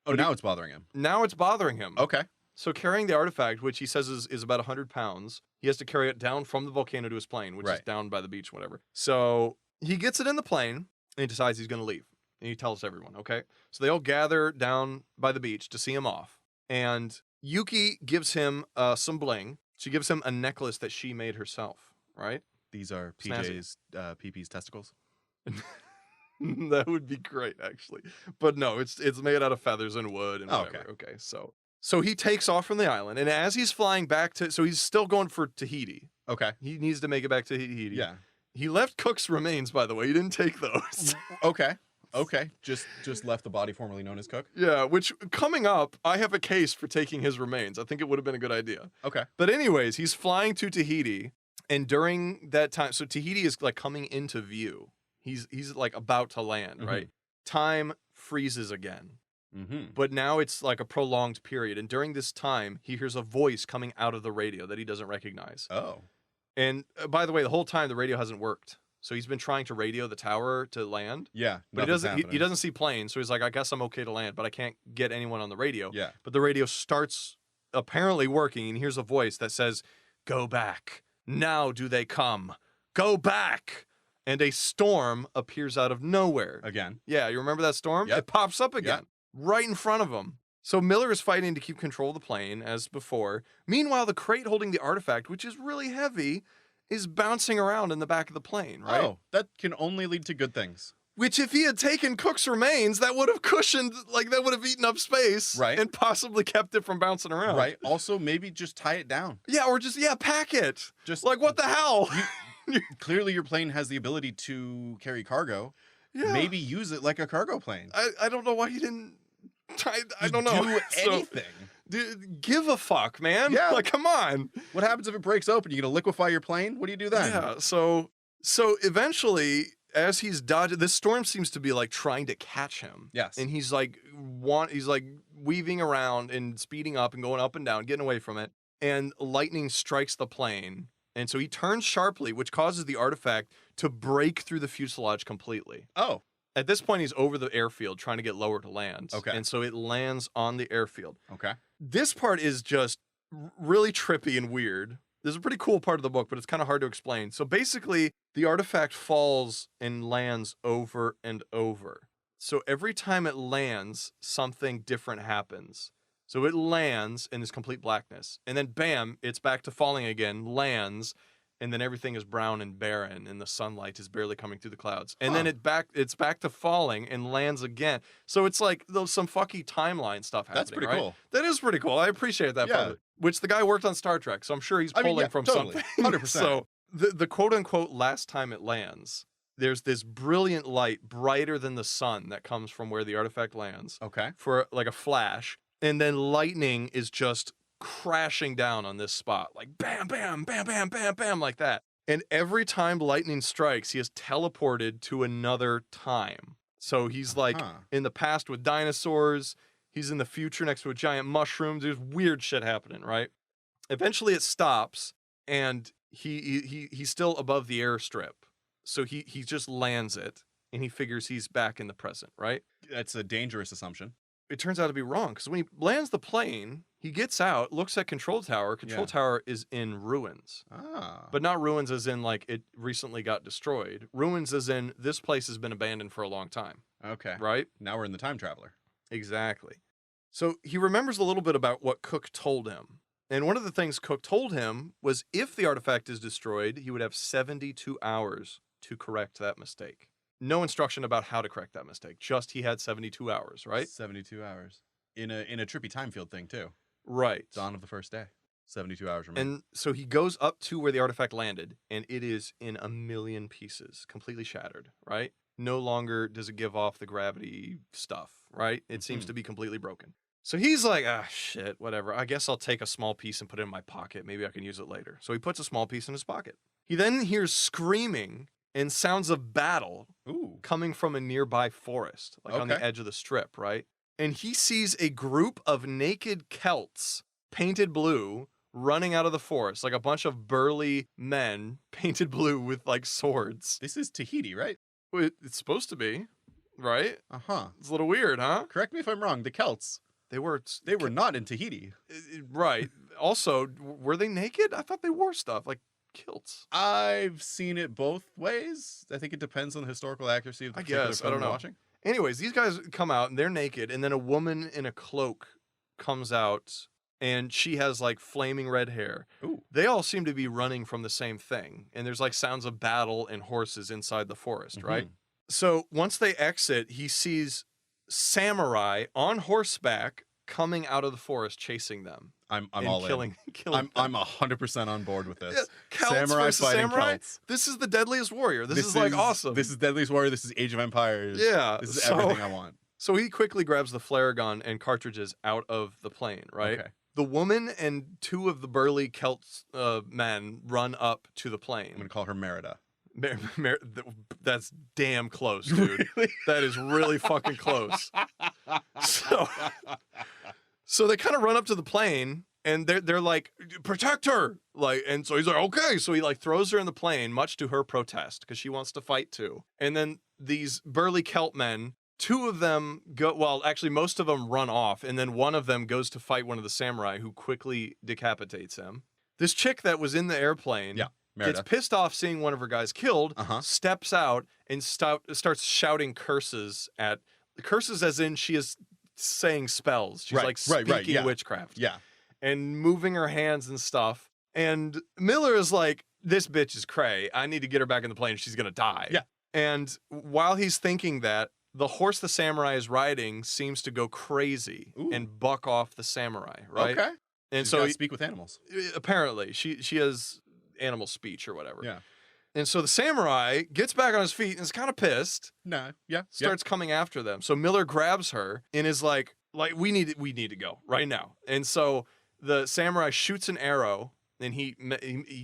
Oh, But now it's bothering him. Now it's bothering him. Okay. So carrying the artifact, which he says is about 100 pounds, he has to carry it down from the volcano to his plane, which is Right. down by the beach, whatever. So he gets it in the plane and he decides he's going to leave. And he tells everyone, okay? So they all gather down by the beach to see him off. And Yuki gives him some bling. She gives him a necklace that she made herself, right? These are Snazzy. PJ's PP's testicles. That would be great, actually. But no, it's made out of feathers and wood and Oh, whatever. Okay, so he takes off from the island, and as he's flying back so he's still going for Tahiti. Okay. He needs to make it back to Tahiti. Yeah. He left Cook's remains, by the way. He didn't take those. Okay. Just left the body formerly known as Cook. Yeah, which coming up, I have a case for taking his remains. I think it would have been a good idea. Okay. But anyways, he's flying to Tahiti, and during that time, so Tahiti is like coming into view. He's like about to land, Mhm. right? Time freezes again. Mm-hmm. But now it's like a prolonged period. And during this time, he hears a voice coming out of the radio that he doesn't recognize. Oh. And by the way, the whole time the radio hasn't worked. So he's been trying to radio the tower to land, Yeah, but nothing's he happening. doesn't see planes. So he's like, I guess I'm okay to land, but I can't get anyone on the radio. Yeah. But the radio starts apparently working, and here's a voice that says, "Go back. Now do they come. Go back." And a storm appears out of nowhere. Again. Yeah, you remember that storm? Yep. It pops up again, right in front of him. So Miller is fighting to keep control of the plane, as before. Meanwhile, the crate holding the artifact, which is really heavy, is bouncing around in the back of the plane, right? Oh, that can only lead to good things. Which, if he had taken Cook's remains, that would have cushioned, like, that would have eaten up space. Right. And possibly kept it from bouncing around. Right. Also, maybe just tie it down. Yeah, or just, pack it. Just Like, what the hell? clearly your plane has the ability to carry cargo. Yeah. Maybe use it like a cargo plane. I don't know why he didn't try. I Just don't know. Do So, anything. dude, give a fuck, man. Yeah. Like, come on. What happens if it breaks open? You gonna liquefy your plane? What do you do then? Yeah. So eventually, as he's dodging, this storm seems to be like trying to catch him. Yes. And he's like weaving around and speeding up and going up and down, getting away from it. And lightning strikes the plane. And so he turns sharply, which causes the artifact to break through the fuselage completely. Oh, At this point, he's over the airfield trying to get lower to land. Okay. And so it lands on the airfield. okay. This part is just really trippy and weird. This is a pretty cool part of the book, but it's kind of hard to explain. So basically, the artifact falls and lands over and over. So every time it lands, something different happens. So it lands in this complete blackness. And then bam, it's back to falling again, lands, and then everything is brown and barren, and the sunlight is barely coming through the clouds. And then it's back to falling and lands again. So it's like some fucky timeline stuff happening. That's pretty right? cool. That is pretty cool. I appreciate that part Yeah. of it. Which the guy worked on Star Trek, so I'm sure he's I mean, pulling yeah, from totally. something. 100%. So the quote unquote last time it lands, there's this brilliant light, brighter than the sun, that comes from where the artifact lands Okay. for like a flash. And then lightning is just crashing down on this spot, like bam, bam, bam, bam, bam, bam, like that. And every time lightning strikes, he is teleported to another time. So he's like Huh. in the past with dinosaurs. He's in the future next to a giant mushroom. There's weird shit happening, right? Eventually it stops, and he's still above the airstrip. So he just lands it, and he figures he's back in the present, right? That's a dangerous assumption. It turns out to be wrong, because when he lands the plane, he gets out, looks at Control Tower. Control Yeah. Tower is in ruins. Ah. But not ruins as in like it recently got destroyed. Ruins as in this place has been abandoned for a long time, Okay. right? Now we're in the time traveler. Exactly. So he remembers a little bit about what Cook told him. And one of the things Cook told him was if the artifact is destroyed, he would have 72 hours to correct that mistake. No instruction about how to correct that mistake. Just he had 72 hours, right? 72 hours. In a trippy time field thing too. Right. Dawn of the first day. 72 hours remaining. And so he goes up to where the artifact landed, and it is in a million pieces, completely shattered, right? No longer does it give off the gravity stuff, right? It seems Mhm. to be completely broken. So he's like, shit, whatever. I guess I'll take a small piece and put it in my pocket. Maybe I can use it later. So he puts a small piece in his pocket. He then hears screaming and sounds of battle Ooh. coming from a nearby forest, like on the Okay. edge of the strip, right? And he sees a group of naked Celts, painted blue, running out of the forest, like a bunch of burly men painted blue with like swords. This is Tahiti, right? It's supposed to be, right? Uh-huh. It's a little weird, huh? Correct me if I'm wrong. The Celts, They were not in Tahiti. right. Also, were they naked? I thought they wore stuff like kilts. I've seen it both ways. I think it depends on the historical accuracy of the I particular guess. I film don't you're know. watching. Anyways, these guys come out and they're naked, and then a woman in a cloak comes out, and she has like flaming red hair. Ooh. They all seem to be running from the same thing, and there's like sounds of battle and horses inside the forest, right? Mhm. So once they exit, he sees samurai on horseback coming out of the forest, chasing them I'm and all killing in. them. I'm 100% on board with this. Yeah, Celts Samurai versus fighting samurai. Celts. This is the deadliest warrior. This is like awesome. This is Deadliest Warrior. This is Age of Empires. Yeah, This is so- everything I want. So he quickly grabs the flare gun and cartridges out of the plane, right? Okay. The woman and two of the burly Celt men run up to the I'm plane. going to call her Merida. That's damn close, dude. That is really fucking close. So they kind of run up to the plane, And they're like, protect her. Like, and so he's like, okay. So he like throws her in the plane, much to her protest, because she wants to fight too. And then these burly Celt men, two of them go, well, actually most of them run off. And then one of them goes to fight one of the samurai who quickly decapitates him. This chick that was in the airplane Yeah, gets Merida. pissed off seeing one of her guys killed, Uh-huh. steps out and starts shouting curses as in she is saying spells. She's Right, like right, speaking yeah. witchcraft Yeah. and moving her hands and stuff. And Miller is like, this bitch is cray. I need to get her back in the plane. She's going to die. Yeah. And while he's thinking that, the horse the samurai is riding seems to go crazy Ooh. and buck off the samurai, right? Okay. And She's so gotta speak with animals. apparently she has animal speech or whatever. Yeah. And so the samurai gets back on his feet and is kind of pissed, No. Yeah. starts coming after them. So Miller grabs her and is like we need to go right now. And so the samurai shoots an arrow and he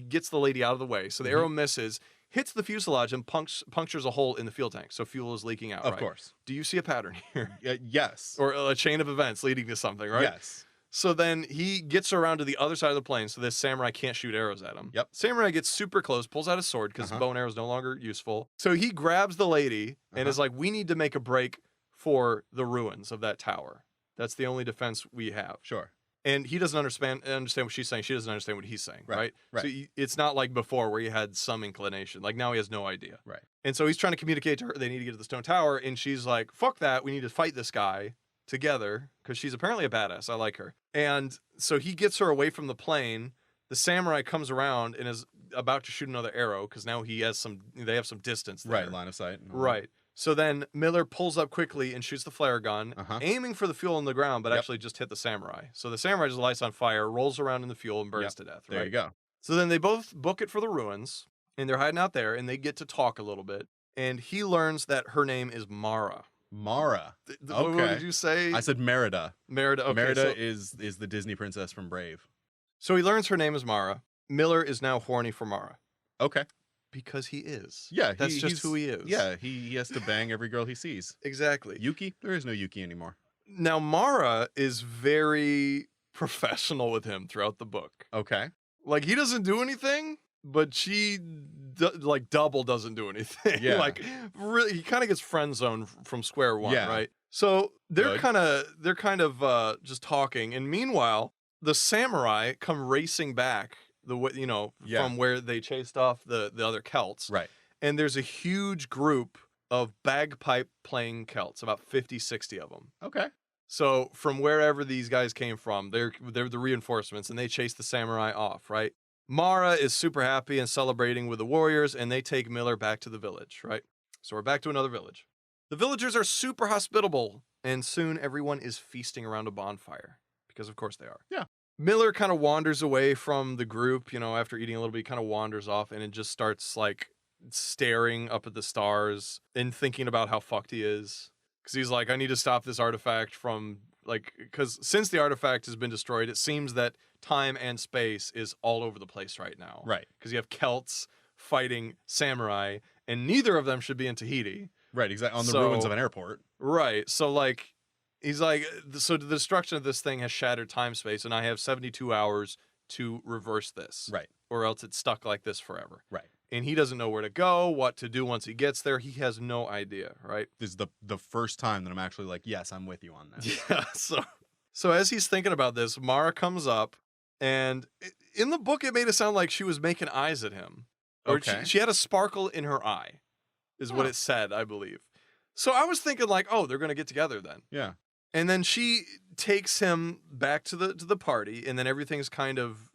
gets the lady out of the way. So the arrow misses, hits the fuselage and punctures a hole in the fuel tank. So fuel is leaking out. Of right? course. Do you see a pattern here? Yes. Or a chain of events leading to something, right? Yes. So then he gets around to the other side of the plane so this samurai can't shoot arrows at him. Yep. Samurai gets super close, pulls out his sword because Uh-huh. bow and arrow is no longer useful. So he grabs the lady and Uh-huh. is like, we need to make a break for the ruins of that tower. That's the only defense we have. Sure. And he doesn't understand what she's saying. She doesn't understand what he's saying, right? Right. So it's not like before where he had some inclination. Like now he has no idea. Right. And so he's trying to communicate to her they need to get to the stone tower. And she's like, fuck that. We need to fight this guy together because she's apparently a badass. I like her. And so he gets her away from the plane. The samurai comes around and is about to shoot another arrow because now they have some distance there. Right. Line of sight. and all that. Right. So then Miller pulls up quickly and shoots the flare gun, Uh-huh. aiming for the fuel on the ground, but Yep. actually just hit the samurai. So the samurai just lights on fire, rolls around in the fuel, and burns Yep. to death. There right? you go. So then they both book it for the ruins, and they're hiding out there, and they get to talk a little bit. And he learns that her name is Mara. Mara. What Okay. did you say? I said Merida. Merida. Okay, Merida so, is the Disney princess from Brave. so he learns her name is Mara. Miller is now horny for Mara Okay. because he is. Yeah. That's just he's- who he is. Yeah. He has to bang every girl he sees. Exactly. Yuki? There is no Yuki anymore. Now Mara is very professional with him throughout the book. Okay. Like he doesn't do anything, but she like double doesn't do anything. Yeah. Like really, he kind of gets friend zoned from square one, Yeah. right? So they're Good. kind of just talking, and meanwhile, the samurai come racing back Yeah. from where they chased off the other Celts, Right. and there's a huge group of bagpipe playing Celts, about 50, 60 of them. Okay. So from wherever these guys came from, they're the reinforcements, and they chase the samurai off, right? Mara is super happy and celebrating with the warriors, and they take Miller back to the village, right? So we're back to another village. The villagers are super hospitable, and soon everyone is feasting around a bonfire, because of course they are. Yeah. Miller kind of wanders away from the group, after eating a little bit, he kind of wanders off, and it just starts like staring up at the stars and thinking about how fucked he is. Because he's like, I need to stop this artifact from, because since the artifact has been destroyed, it seems that time and space is all over the place right now. Right. Because you have Celts fighting samurai, and neither of them should be in Tahiti. Right. Exactly. On the So- ruins of an airport. Right. So, he's like, so the destruction of this thing has shattered time space, and I have 72 hours to reverse this. Right. Or else it's stuck like this forever. Right. And he doesn't know where to go, what to do once he gets there. He has no idea, right? This is the first time that I'm actually like, yes, I'm with you on this. Yeah. So as he's thinking about this, Mara comes up, and in the book, it made it sound like she was making eyes at him. Or Okay. she had a sparkle in her eye, is what Huh. it said, I believe. So I was thinking like, oh, they're gonna get together then. Yeah. And then she takes him back to the party, and then everything's kind of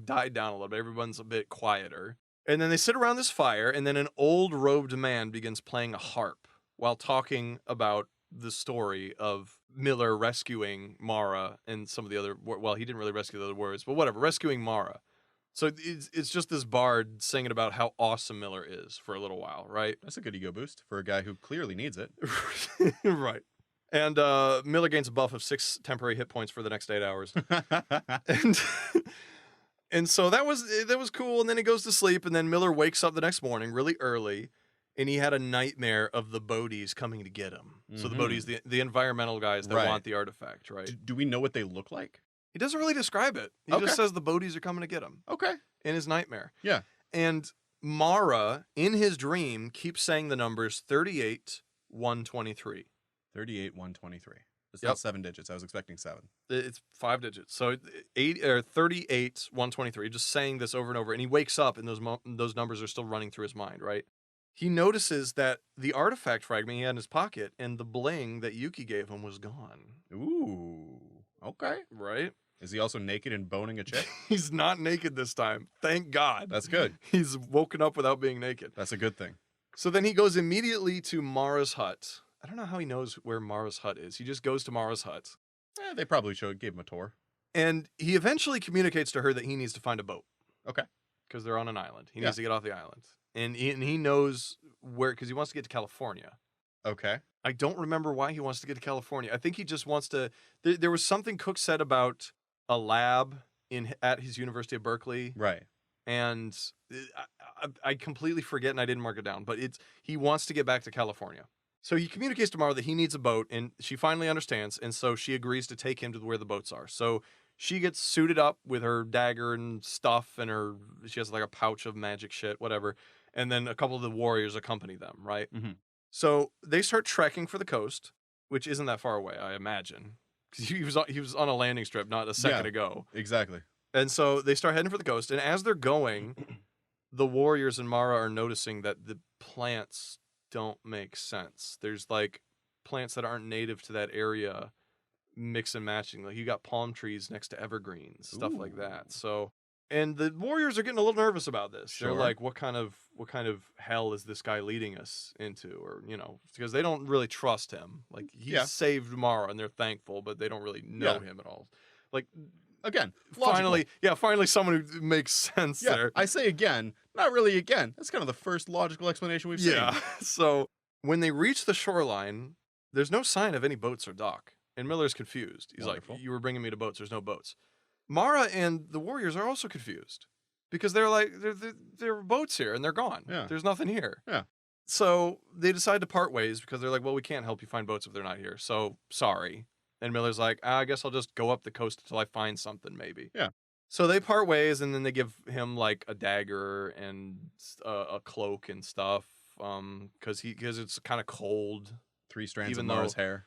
died down a little bit. Everyone's a bit quieter. And then they sit around this fire, and then an old robed man begins playing a harp while talking about the story of Miller rescuing Mara and some of the other, well, he didn't really rescue the other warriors, but whatever, rescuing Mara. So it's just this bard singing about how awesome Miller is for a little while, right? That's a good ego boost for a guy who clearly needs it. Right. And Miller gains a buff of 6 temporary hit points for the next 8 hours. And and so that was cool. And then he goes to sleep, and then Miller wakes up the next morning really early, and he had a nightmare of the Bodhies coming to get him. So the Mhm. Bodhies, the environmental guys that Right. want the artifact, right? Do we know what they look like? He doesn't really describe it. He Okay. just says the Bodhis are coming to get him Okay. in his nightmare. Yeah. And Mara, in his dream, keeps saying the numbers 38, 123. 38, 123. It's Yep. not 7 digits. I was expecting 7. It's 5 digits. So 38, 123, just saying this over and over. And he wakes up and those numbers are still running through his mind, right? He notices that the artifact fragment he had in his pocket and the bling that Yuki gave him was gone, Ooh. Okay. right? Is he also naked and boning a chick? He's not naked this time. Thank God. That's good. He's woken up without being naked. That's a good thing. So then he goes immediately to Mara's hut. I don't know how he knows where Mara's hut is. He just goes to Mara's hut. They probably gave him a tour. And he eventually communicates to her that he needs to find a boat. Okay. Because they're on an island. He Yeah. needs to get off the island. And he knows where, because he wants to get to California. Okay. I don't remember why he wants to get to California. I think he just wants to. There was something Cook said about a lab at his University of Berkeley, Right. and I completely forget, and I didn't mark it down. But he wants to get back to California, so he communicates to Mara that he needs a boat, and she finally understands, and so she agrees to take him to where the boats are. So she gets suited up with her dagger and stuff, and she has like a pouch of magic shit, whatever, and then a couple of the warriors accompany them, right? Mhm. So they start trekking for the coast, which isn't that far away, I imagine. Because he was on a landing strip not a second Yeah. ago. Exactly. And so they start heading for the coast. And as they're going, the warriors and Mara are noticing that the plants don't make sense. There's like plants that aren't native to that area mix and matching. Like you got palm trees next to evergreens, stuff like Ooh. that. So, and the warriors are getting a little nervous about this. Sure. They're like, what kind of hell is this guy leading us into? Or, because they don't really trust him. Like he Yeah. saved Mara and they're thankful, but they don't really know Yeah. him at all. Like Again, logical. finally someone who makes sense Yeah, there. I say again, not really again. That's kind of the first logical explanation we've Yeah. seen. So when they reach the shoreline, there's no sign of any boats or dock. And Miller's confused. He's Wonderful. like, you were bringing me to boats. There's no boats. Mara and the warriors are also confused because they're like, there are boats here and they're gone. Yeah. There's nothing here. Yeah. So they decide to part ways because they're like, well, we can't help you find boats if they're not here. So sorry. And Miller's like, I guess I'll just go up the coast until I find something maybe. Yeah. So they part ways and then they give him like a dagger and a cloak and stuff because it's kind of cold. 3 strands Even of Mara's though- hair.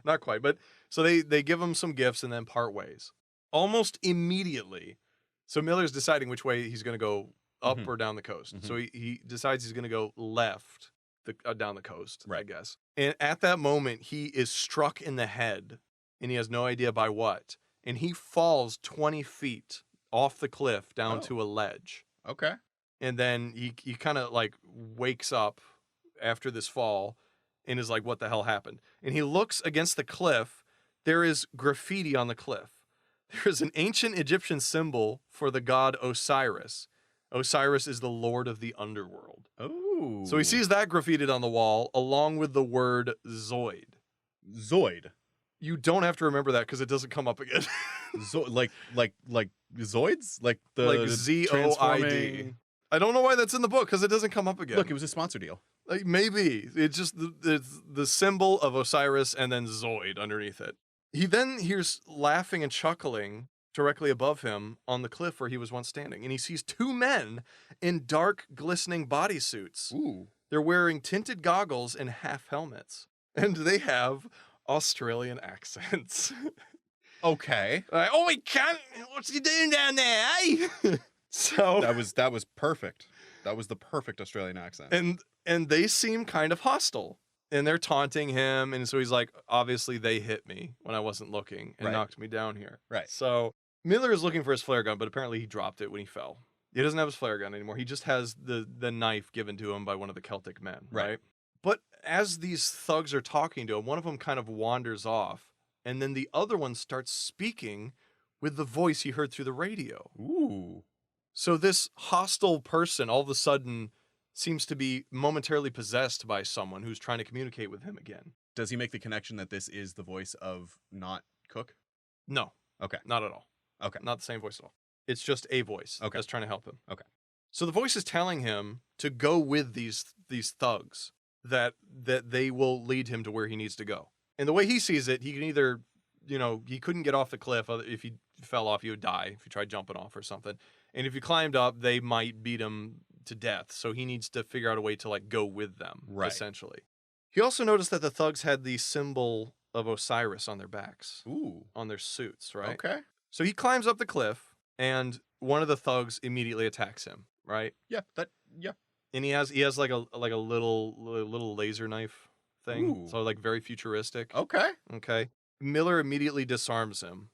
not quite, but so they give him some gifts and then part ways almost immediately. So Miller's deciding which way he's going to go, up Mhm. or down the coast. Mhm. So he decides he's going to go left down the coast, I Right. guess. And at that moment, he is struck in the head, and he has no idea by what. And he falls 20 feet off the cliff down Oh. to a ledge. Okay. And then he kind of like wakes up after this fall and is like, what the hell happened? And he looks against the cliff. There is graffiti on the cliff. There is an ancient Egyptian symbol for the god Osiris. Osiris is the lord of the underworld. Oh. So he sees that graffitied on the wall along with the word Zoid. Zoid. You don't have to remember that because it doesn't come up again. Like Zoids? Like the Like ZOID. transforming- I don't know why that's in the book because it doesn't come up again. Look, it was a sponsor deal. Like maybe it's just it's the symbol of Osiris and then Zoid underneath it. He then hears laughing and chuckling directly above him on the cliff where he was once standing, and he sees 2 men in dark, glistening bodysuits. Ooh. They're wearing tinted goggles and half helmets, and they have Australian accents. Okay. Like, oh, we can't. What's he doing down there? Eh? So That was perfect. That was the perfect Australian accent. and they seem kind of hostile and they're taunting him, and so he's like, obviously they hit me when I wasn't looking and Right. knocked me down here. Right. So Miller is looking for his flare gun, but apparently he dropped it when he fell. He doesn't have his flare gun anymore. He just has the knife given to him by one of the Celtic men, Right. right? But as these thugs are talking to him, one of them kind of wanders off, and then the other one starts speaking with the voice he heard through the radio. Ooh. So this hostile person all of a sudden seems to be momentarily possessed by someone who's trying to communicate with him again. Does he make the connection that this is the voice of not Cook? No. Okay. Not at all. Okay. Not the same voice at all. It's just a voice Okay. that's trying to help him. Okay. So the voice is telling him to go with these thugs, that they will lead him to where he needs to go. And the way he sees it, he can either he couldn't get off the cliff. If he fell off, he would die if he tried jumping off or something. And if he climbed up, they might beat him to death. So he needs to figure out a way to like go with them, essentially. He also noticed that the thugs had the symbol of Osiris on their backs, on their suits, right? Okay. So he climbs up the cliff, and one of the thugs immediately attacks him, right? Yeah. And he has like a little laser knife thing, Ooh. so like very futuristic. Okay. Okay. Miller immediately disarms him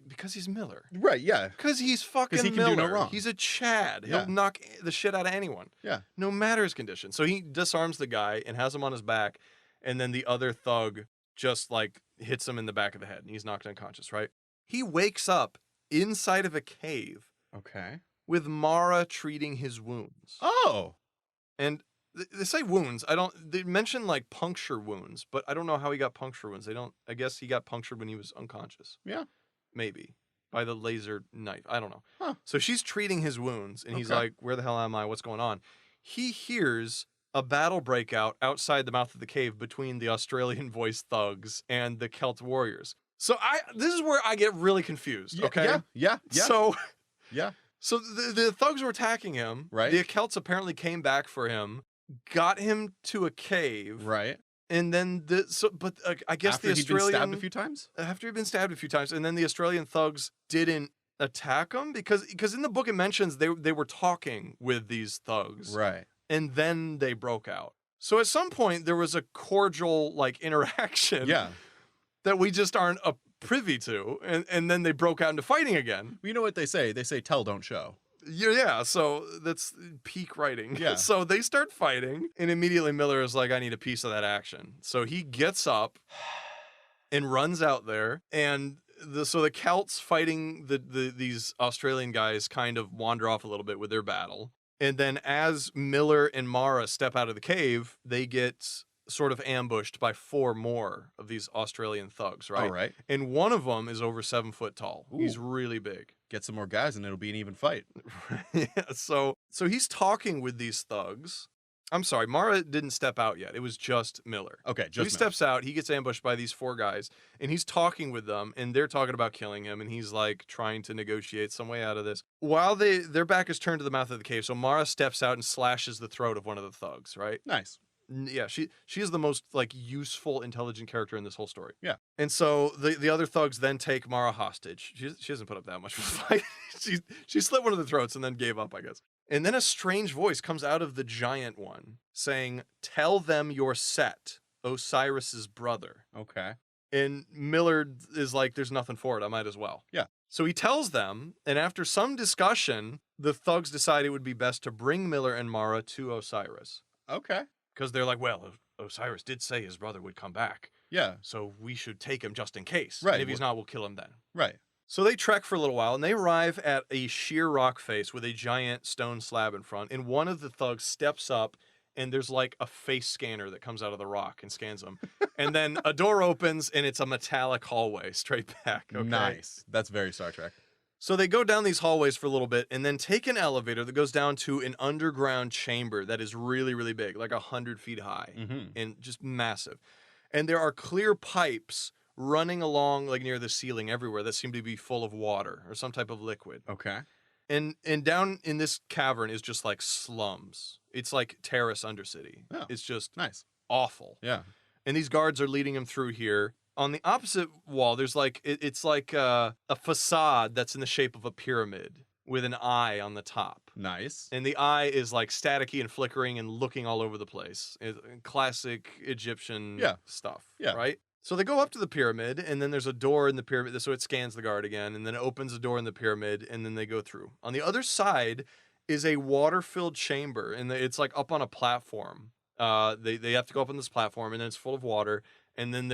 because he's Miller. Right. Yeah. Because he's fucking he can Miller. do no wrong. He's a Chad. Yeah. He'll knock the shit out of anyone. Yeah. No matter his condition. So he disarms the guy and has him on his back, and then the other thug just like hits him in the back of the head, and he's knocked unconscious, right? He wakes up inside of a cave Okay. with Mara treating his wounds. Oh. And they say wounds. They mention like puncture wounds, but I don't know how he got puncture wounds. I guess he got punctured when he was unconscious. Yeah. Maybe. By the laser knife. I don't know. Huh. So she's treating his wounds, and he's Okay. like, where the hell am I? What's going on? He hears a battle break out outside the mouth of the cave between the Australian voiced thugs and the Celt warriors. So this is where I get really confused, Yeah, okay? Yeah. So Yeah. So the thugs were attacking him. Right. The Celts apparently came back for him, got him to a cave. Right. And then I guess After the he'd been Australian stabbed a few times. after he'd been stabbed a few times, and then the Australian thugs didn't attack him because in the book it mentions they were talking with these thugs, Right. and then they broke out. So at some point there was a cordial like interaction, Yeah. that we just aren't privy to, and then they broke out into fighting again. Well, you know what they say? They say tell, don't show. Yeah, so that's peak writing. Yeah. So they start fighting, and immediately Miller is like, I need a piece of that action. So he gets up and runs out there, and so the Celts fighting these Australian guys kind of wander off a little bit with their battle. And then as Miller and Mara step out of the cave, they get sort of ambushed by 4 more of these Australian thugs, right? All right. And one of them is over 7 foot tall. He's Ooh. really big. Get some more guys and it'll be an even fight. Yeah, so he's talking with these thugs. I'm sorry, Mara didn't step out yet. It was just Miller. Okay, So he just steps out, he gets ambushed by these 4 guys, and he's talking with them, and they're talking about killing him, and he's like trying to negotiate some way out of this. While their back is turned to the mouth of the cave, so Mara steps out and slashes the throat of one of the thugs, right? nice. Yeah, she is the most like useful, intelligent character in this whole story. Yeah. And so the other thugs then take Mara hostage. She doesn't put up that much of a fight. she slit one of the throats and then gave up, I guess. And then a strange voice comes out of the giant one saying, "Tell them you're Set, Osiris's brother." Okay. And Miller is like, "There's nothing for it. I might as well." Yeah. So he tells them, and after some discussion, the thugs decide it would be best to bring Miller and Mara to Osiris. Okay. Because they're like, well, Osiris did say his brother would come back, Yeah. so we should take him just in case. Right. And if he's not, we'll kill him then. Right. So they trek for a little while, and they arrive at a sheer rock face with a giant stone slab in front. And one of the thugs steps up, and there's like a face scanner that comes out of the rock and scans them. And then a door opens, and it's a metallic hallway straight back. Okay? Nice. That's very Star Trek. So they go down these hallways for a little bit and then take an elevator that goes down to an underground chamber that is really, really big, like 100 feet high Mm-hmm. and just massive. And there are clear pipes running along like near the ceiling everywhere that seem to be full of water or some type of liquid. Okay. And down in this cavern is just like slums. It's like Terrace Undercity. Oh. It's just Nice. awful. Yeah. And these guards are leading him through here. On the opposite wall, there's like it's like a facade that's in the shape of a pyramid with an eye on the top. Nice. And the eye is like staticky and flickering and looking all over the place. Classic Egyptian stuff, Yeah. right? So they go up to the pyramid, and then there's a door in the pyramid, so it scans the guard again, and then it opens a door in the pyramid, and then they go through. On the other side is a water-filled chamber, and it's like up on a platform. They have to go up on this platform, and then it's full of water. And then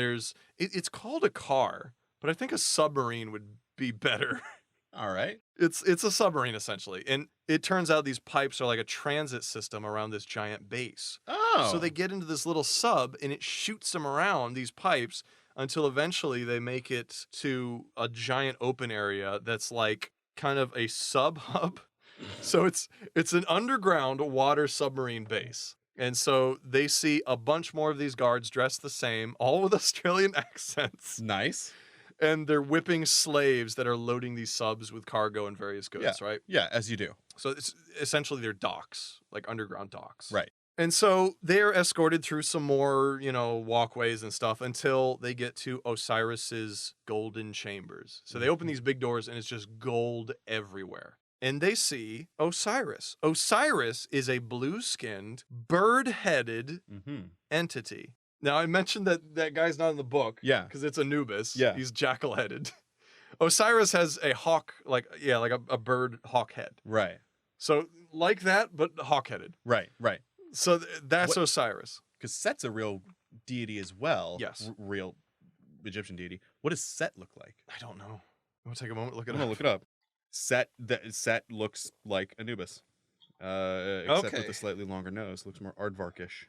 it's called a car, but I think a submarine would be better. All right. It's a submarine essentially. And it turns out these pipes are like a transit system around this giant base. Oh. So they get into this little sub and it shoots them around these pipes until eventually they make it to a giant open area that's like kind of a sub hub. So it's an underground water submarine base. And so they see a bunch more of these guards dressed the same, all with Australian accents. Nice. and they're whipping slaves that are loading these subs with cargo and various goods, right? Yeah, as you do. So it's essentially they're docks, like underground docks. Right. And so they're escorted through some more, walkways and stuff until they get to Osiris's golden chambers. So they open these big doors and it's just gold everywhere. And they see Osiris. Osiris is a blue-skinned, bird-headed entity. Now, I mentioned that guy's not in the book. Yeah. Because it's Anubis. Yeah. He's jackal-headed. Osiris has a hawk, like a bird hawk head. Right. So like that, but hawk-headed. Right. So that's What- Osiris. Because Set's a real deity as well. Yes. Real Egyptian deity. What does Set look like? I don't know. I'm going to take a moment to look it I'm up. gonna look it up. Set looks like Anubis. Except Okay. with a slightly longer nose. Looks more aardvarkish.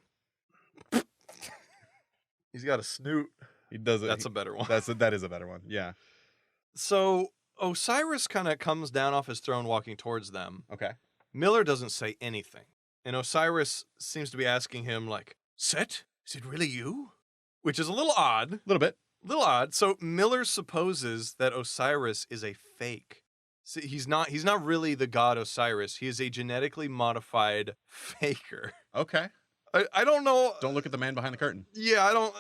He's got a snoot. He does it. That's a better one. That is a better one. Yeah. So Osiris kind of comes down off his throne walking towards them. Okay. Miller doesn't say anything. And Osiris seems to be asking him, like, Set? Is it really you? Which is a little odd. A little bit. So Miller supposes that Osiris is a fake. So he's not really the god Osiris. He is a genetically modified faker. Okay. I don't know. Don't look at the man behind the curtain. Yeah, I don't.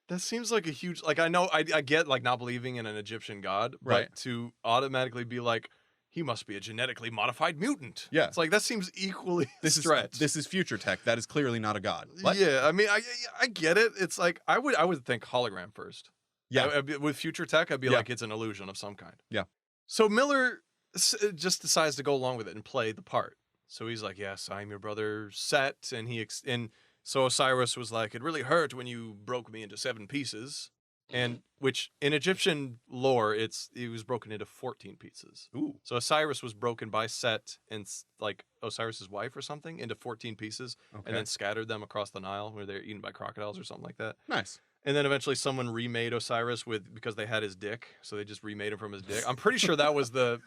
That seems like a huge. Like, I know I get like not believing in an Egyptian god, but Right. to automatically be like, he must be a genetically modified mutant. Yeah. It's like that seems equally This stretched. is future tech. That is clearly not a god. What? Yeah, I mean, I get it. It's like I would think hologram first. Yeah. With future tech, I'd be Yeah. like, it's an illusion of some kind. Yeah. So Miller just decides to go along with it and play the part. So he's like, yes, I'm your brother Set, and so Osiris was like, it really hurt when you broke me into 7 pieces, and which in Egyptian lore, it was broken into 14 pieces. Ooh. So Osiris was broken by Set and like Osiris's wife or something into 14 pieces, Okay. and then scattered them across the Nile where they're eaten by crocodiles or something like that. Nice. And then eventually someone remade Osiris because they had his dick, so they just remade him from his dick. I'm pretty sure that was the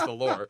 lore.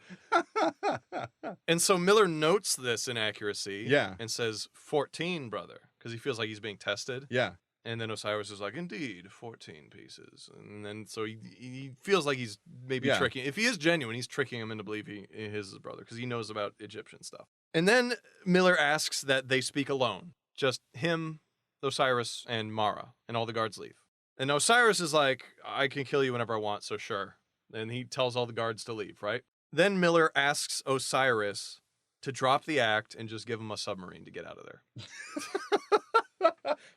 And so Miller notes this inaccuracy, Yeah. and says 14, brother, because he feels like he's being tested. Yeah. And then Osiris is like, indeed, 14 pieces. And then so he feels like he's maybe Yeah. tricking. If he is genuine, he's tricking him into believing he's his brother because he knows about Egyptian stuff. And then Miller asks that they speak alone, just him, Osiris, and Mara, and all the guards leave. And Osiris is like, I can kill you whenever I want, so sure. And he tells all the guards to leave, right? Then Miller asks Osiris to drop the act and just give him a submarine to get out of there.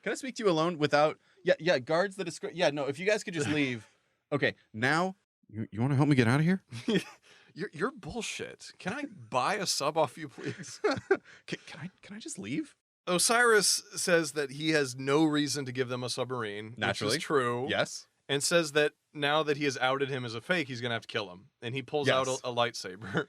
Can I speak to you alone without? Yeah. Guards that escort. Yeah. No. If you guys could just leave. Okay. Now you want to help me get out of here? You're bullshit. Can I buy a sub off you, please? Can I just leave? Osiris says that he has no reason to give them a submarine. Naturally. Which is true. Yes. And says that now that he has outed him as a fake, he's going to have to kill him. And he pulls out Yes. a lightsaber.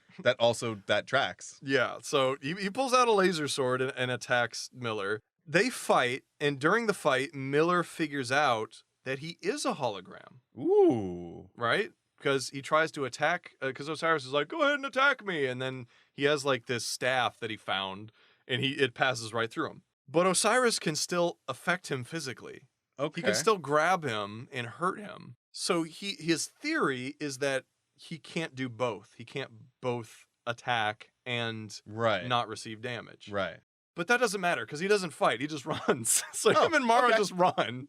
That tracks. Yeah. So he pulls out a laser sword and attacks Miller. They fight. And during the fight, Miller figures out that he is a hologram. Ooh. Right? Because he tries to attack, because Osiris is like, go ahead and attack me. And then he has like this staff that he found, and it passes right through him. But Osiris can still affect him physically. Okay. He can still grab him and hurt him. So his theory is that he can't do both. He can't both attack and right. not receive damage. Right. But that doesn't matter because he doesn't fight. He just runs. So Oh, him and Mara okay. just run.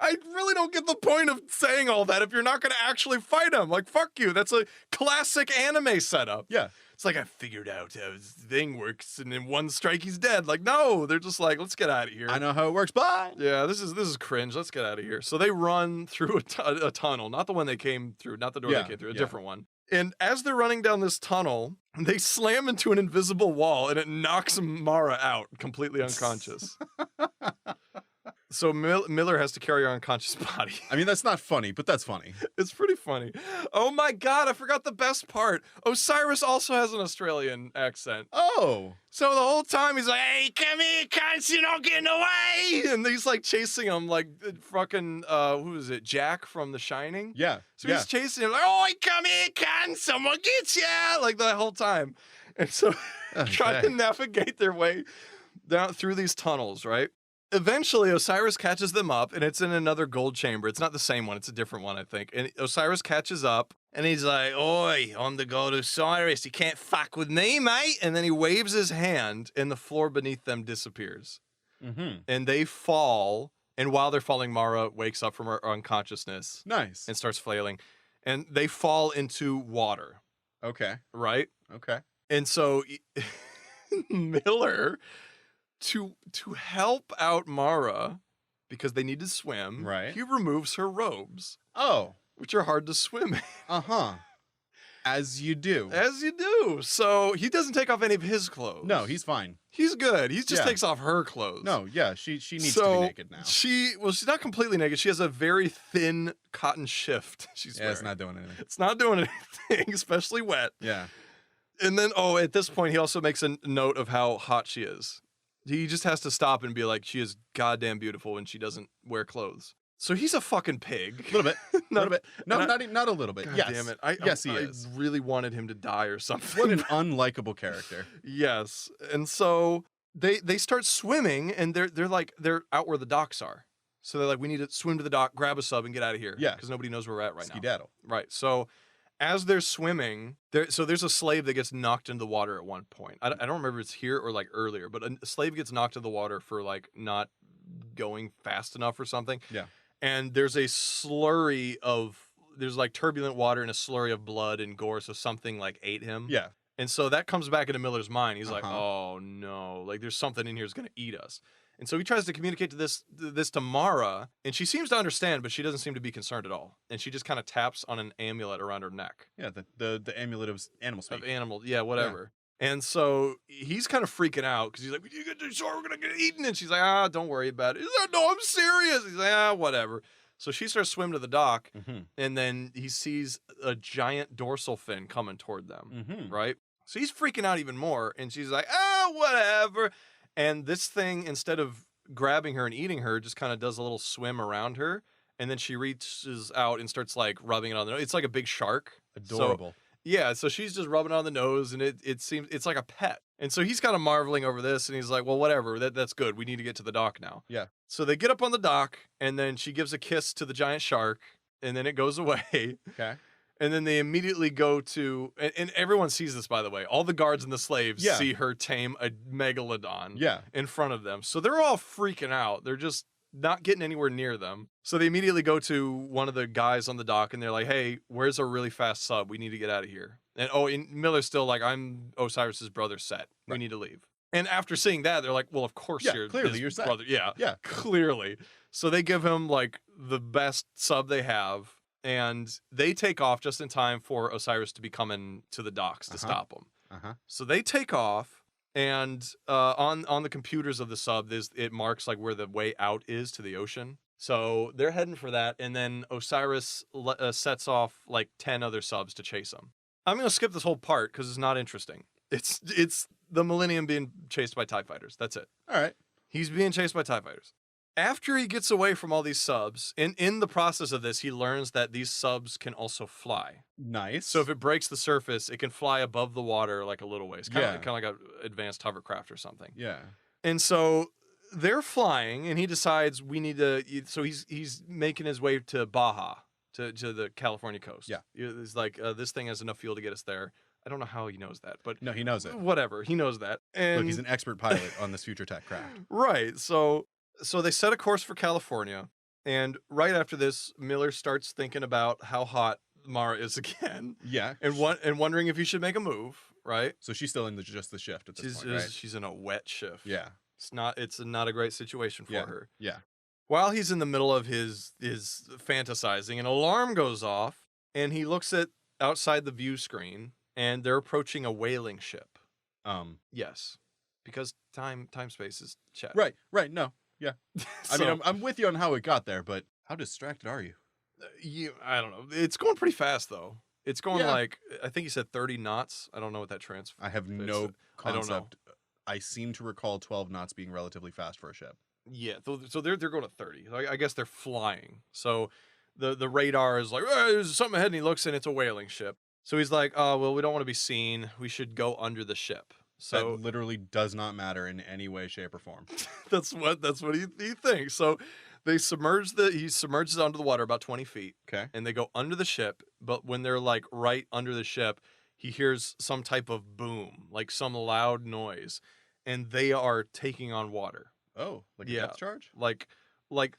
I really don't get the point of saying all that if you're not going to actually fight him. Like, fuck you. That's a classic anime setup. Yeah. It's like, I figured out how this thing works, and in one strike he's dead. Like, no, they're just like, let's get out of here. I know how it works. Bye. Yeah, this is cringe. Let's get out of here. So they run through a tunnel, not the one they came through, not the door Yeah, they came through, a yeah. different one. And as they're running down this tunnel, they slam into an invisible wall, and it knocks Mara out, completely unconscious. So Miller has to carry her unconscious body. I mean, that's not funny, but that's funny. It's pretty funny. Oh my God, I forgot the best part. Osiris also has an Australian accent. Oh. So the whole time he's like, hey, come here, cunts, you're not getting away. And he's like chasing him like fucking, who is it, Jack from The Shining? Yeah. So yeah. he's chasing him like, oh, come here, cunt, someone gets ya, like the whole time. And so trying to navigate their way down through these tunnels, right? Eventually, Osiris catches them up, and it's in another gold chamber. It's not the same one. It's a different one, I think. And Osiris catches up, and he's like, "Oi, I'm the god Osiris. You can't fuck with me, mate." And then he waves his hand, and the floor beneath them disappears. Mm-hmm. And they fall, and while they're falling, Mara wakes up from her unconsciousness Nice. and starts flailing. And they fall into water, Okay. right? Okay. And so Miller, to help out Mara, because they need to swim, Right. he removes her robes, Oh. which are hard to swim in, Uh-huh. As you do. as you do. So he doesn't take off any of his clothes. No, he's fine. He's good. He just Yeah. takes off her clothes. No, yeah, she needs to So be naked now. she's not completely naked. She has a very thin cotton shift. She's Yeah, it's wearing. not doing anything. It's not doing anything, especially wet. Yeah. And then, at this point, he also makes a note of how hot she is. He just has to stop and be like, she is goddamn beautiful when she doesn't wear clothes. So he's a fucking pig. A little bit. A Not little bit. No, and I- not a little bit. God Yes. damn it. Yes, he I is. really wanted him to die or something. What an unlikable character. Yes. And so they start swimming, and they're out where the docks are. So they're like, we need to swim to the dock, grab a sub, and get out of here. Yeah. Because nobody knows where we're at right now. Skedaddle. Right. So as they're swimming, there's a slave that gets knocked into the water at one point. I don't remember if it's here or like earlier, but a slave gets knocked into the water for like not going fast enough or something. Yeah. And there's a slurry there's like turbulent water and a slurry of blood and gore, so something like ate him. Yeah. And so that comes back into Miller's mind. He's like, Uh-huh. oh no, like there's something in here that's gonna eat us. And so he tries to communicate this to Mara, and she seems to understand, but she doesn't seem to be concerned at all. And she just kind of taps on an amulet around her neck. Yeah, the amulet of animal speak. Of animal, yeah, whatever. And so he's kind of freaking out because he's like, "You get to shore, we're gonna get eaten." And she's like, don't worry about it. He's like, "No, I'm serious." He's like, whatever. So she starts swimming to the dock, Mm-hmm. and then he sees a giant dorsal fin coming toward them, Mm-hmm. right? So he's freaking out even more, and she's like, whatever. And this thing, instead of grabbing her and eating her, just kind of does a little swim around her, and then she reaches out and starts like rubbing it on the nose. It's like a big shark. So- Adorable. yeah, so she's just rubbing it on the nose, and it seems it's like a pet. And so he's kind of marveling over this, and he's like, well, whatever, that's good. We need to get to the dock now. Yeah. So they get up on the dock, and then she gives a kiss to the giant shark, and then it goes away. Okay. And then they immediately go to, and everyone sees this, by the way. All the guards and the slaves Yeah. see her tame a megalodon Yeah. in front of them. So they're all freaking out. They're just not getting anywhere near them. So they immediately go to one of the guys on the dock, and they're like, hey, where's our really fast sub? We need to get out of here. And Miller's still like, I'm Osiris's brother, Set. We Right. need to leave. And after seeing that, they're like, well, of course Yeah, you're clearly his you're Set. brother. Yeah, Yeah. clearly. So they give him like the best sub they have, and they take off just in time for Osiris to be coming to the docks to Uh-huh. stop them. Uh-huh. So they take off, and on the computers of the sub, it marks like where the way out is to the ocean. So they're heading for that, and then Osiris sets off like 10 other subs to chase them. I'm gonna skip this whole part because it's not interesting. It's the Millennium being chased by TIE fighters. That's it. All right. He's being chased by TIE fighters. After he gets away from all these subs, in the process of this, he learns that these subs can also fly. Nice. So if it breaks the surface, it can fly above the water like a little ways, kind Yeah. of like an advanced hovercraft or something. yeah. And so they're flying, and he decides we need to. So he's making his way to Baja, to the California coast. Yeah. It's like this thing has enough fuel to get us there. I don't know how he knows that, but No, he knows it. whatever, he knows that. And Look, he's an expert pilot on this future tech craft. right. So they set a course for California, and right after this, Miller starts thinking about how hot Mara is again, Yeah. and wondering if he should make a move. Right. So she's still in just the shift at this point, right? She's in a wet shift. Yeah. It's not a great situation for her. Yeah. While he's in the middle of his fantasizing, an alarm goes off, and he looks at outside the view screen, and they're approaching a whaling ship. Yes, because time space is checked. Right. Right. No. Yeah. I So, mean, I'm with you on how it got there, but how distracted are you? I don't know. It's going pretty fast though. It's going Yeah. like I think you said 30 knots. I don't know what that transfers. I have It's- no I don't know. concept. I seem to recall 12 knots being relatively fast for a ship. Yeah, so they're going to 30. I guess they're flying. So the radar is like, there's something ahead, and he looks, and it's a whaling ship. So he's like, oh, well, we don't want to be seen. We should go under the ship. So that literally does not matter in any way, shape, or form. that's what he thinks. So he submerges onto the water about 20 feet, Okay. and they go under the ship. But when they're like right under the ship, he hears some type of boom, like some loud noise, and they are taking on water. Oh, like a Yeah. depth charge? Like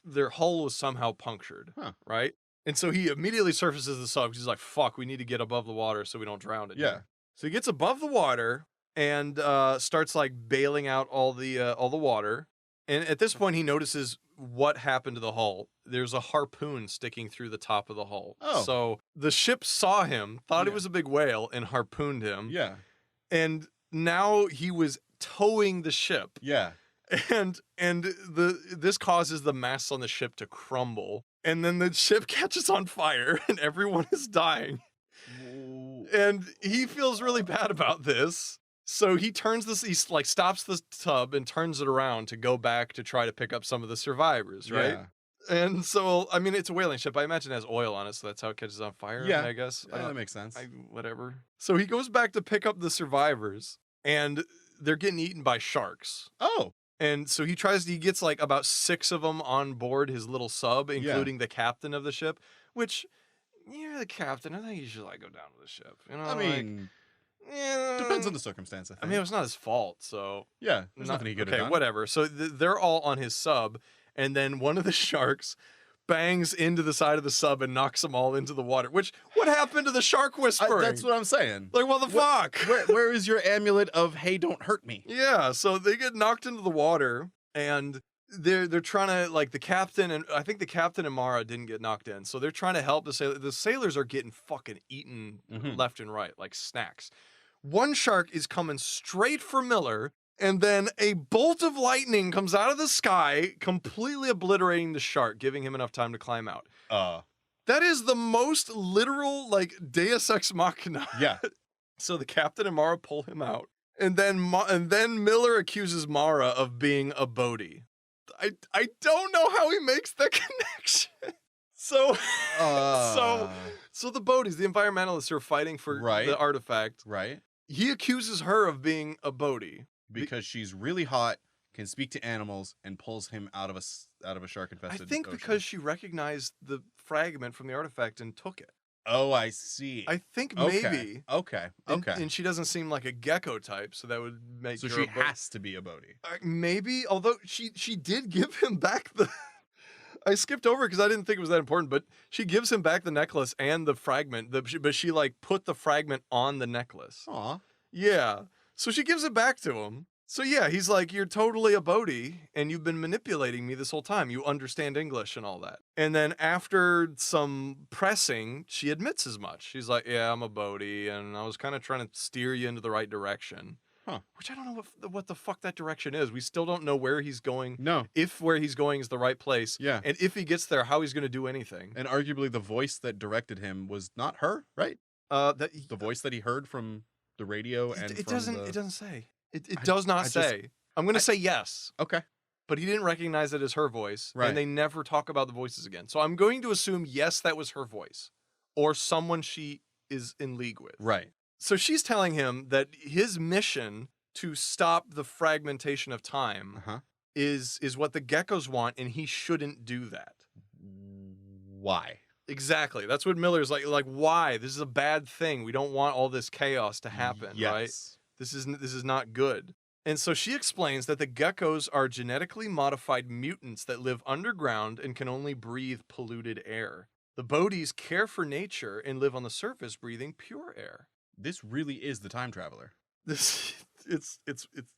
their hull was somehow punctured, Huh. right? And so he immediately surfaces the sub because he's like, "Fuck, we need to get above the water so we don't drown it." Yeah. So he gets above the water and starts like bailing out all the water. And at this point, he notices what happened to the hull. There's a harpoon sticking through the top of the hull. Oh. So the ship saw him, thought it Yeah. was a big whale, and harpooned him. Yeah. And now he was towing the ship. Yeah. And this causes the masts on the ship to crumble. And then the ship catches on fire and everyone is dying. And he feels really bad about this. So he stops the tub and turns it around to go back to try to pick up some of the survivors, right? Yeah. And so, I mean, it's a whaling ship. I imagine it has oil on it, so that's how it catches on fire, Yeah. I guess. I Yeah, don't- that makes sense. whatever. So he goes back to pick up the survivors, and they're getting eaten by sharks. Oh. And so he gets like about 6 of them on board his little sub, including the captain of the ship, which, you're the captain. I think you should like go down with the ship. You know, I mean, depends on the circumstance, I I think. mean, it was not his fault, so. Yeah, there's nothing he could have Okay, done. whatever. So they're all on his sub, and then one of the sharks bangs into the side of the sub and knocks them all into the water. Which, what happened to the shark whispering? That's what I'm saying. Like, what the fuck? Where is your amulet of, hey, don't hurt me? Yeah, so they get knocked into the water, and they're trying to, like, the captain, and I think the captain and Mara didn't get knocked in, so they're trying to help the sailors. The sailors are getting fucking eaten Mhm. left and right, like snacks. One shark is coming straight for Miller, and then a bolt of lightning comes out of the sky, completely obliterating the shark, giving him enough time to climb out. That is the most literal, like, Deus Ex Machina. Yeah. So the captain and Mara pull him out, and then Miller accuses Mara of being a Bodhi. I don't know how he makes that connection. So the Bodhis, the environmentalists who are fighting for Right. the artifact, Right? he accuses her of being a Bodhi. Because she's really hot, can speak to animals, and pulls him out of a shark-infested I think ocean. because she recognized the fragment from the artifact and took it. Oh, I see. I think Okay. maybe. Okay. And, Okay. and she doesn't seem like a gecko type, so that would make So her she a Bodhi. has to be a Bodhi. Maybe, although she did give him back the. I skipped over because I didn't think it was that important, but she gives him back the necklace and the fragment. But she like put the fragment on the necklace. Aw. Yeah, so she gives it back to him. So yeah, he's like, "You're totally a Bodhi, and you've been manipulating me this whole time. You understand English and all that." And then after some pressing, she admits as much. She's like, "Yeah, I'm a Bodhi, and I was kind of trying to steer you into the right direction." Huh. Which I don't know what the fuck that direction is. We still don't know where he's going. No. If where he's going is the right place. Yeah. And if he gets there, how he's going to do anything. And arguably the voice that directed him was not her, right? That The voice that he heard from the radio and it from doesn't the... it doesn't say. It does not I just- say. I'm going to say yes. Okay. But he didn't recognize it as her voice. Right. And they never talk about the voices again. So I'm going to assume yes, that was her voice. Or someone she is in league with. Right. So she's telling him that his mission to stop the fragmentation of time Uh-huh. is what the geckos want, and he shouldn't do that. Why? Exactly. That's what Miller's like. Like, why? This is a bad thing. We don't want all this chaos to happen, right? Yes. This is not good. And so she explains that the geckos are genetically modified mutants that live underground and can only breathe polluted air. The Bodhis care for nature and live on the surface breathing pure air. This really is the time traveler. This it's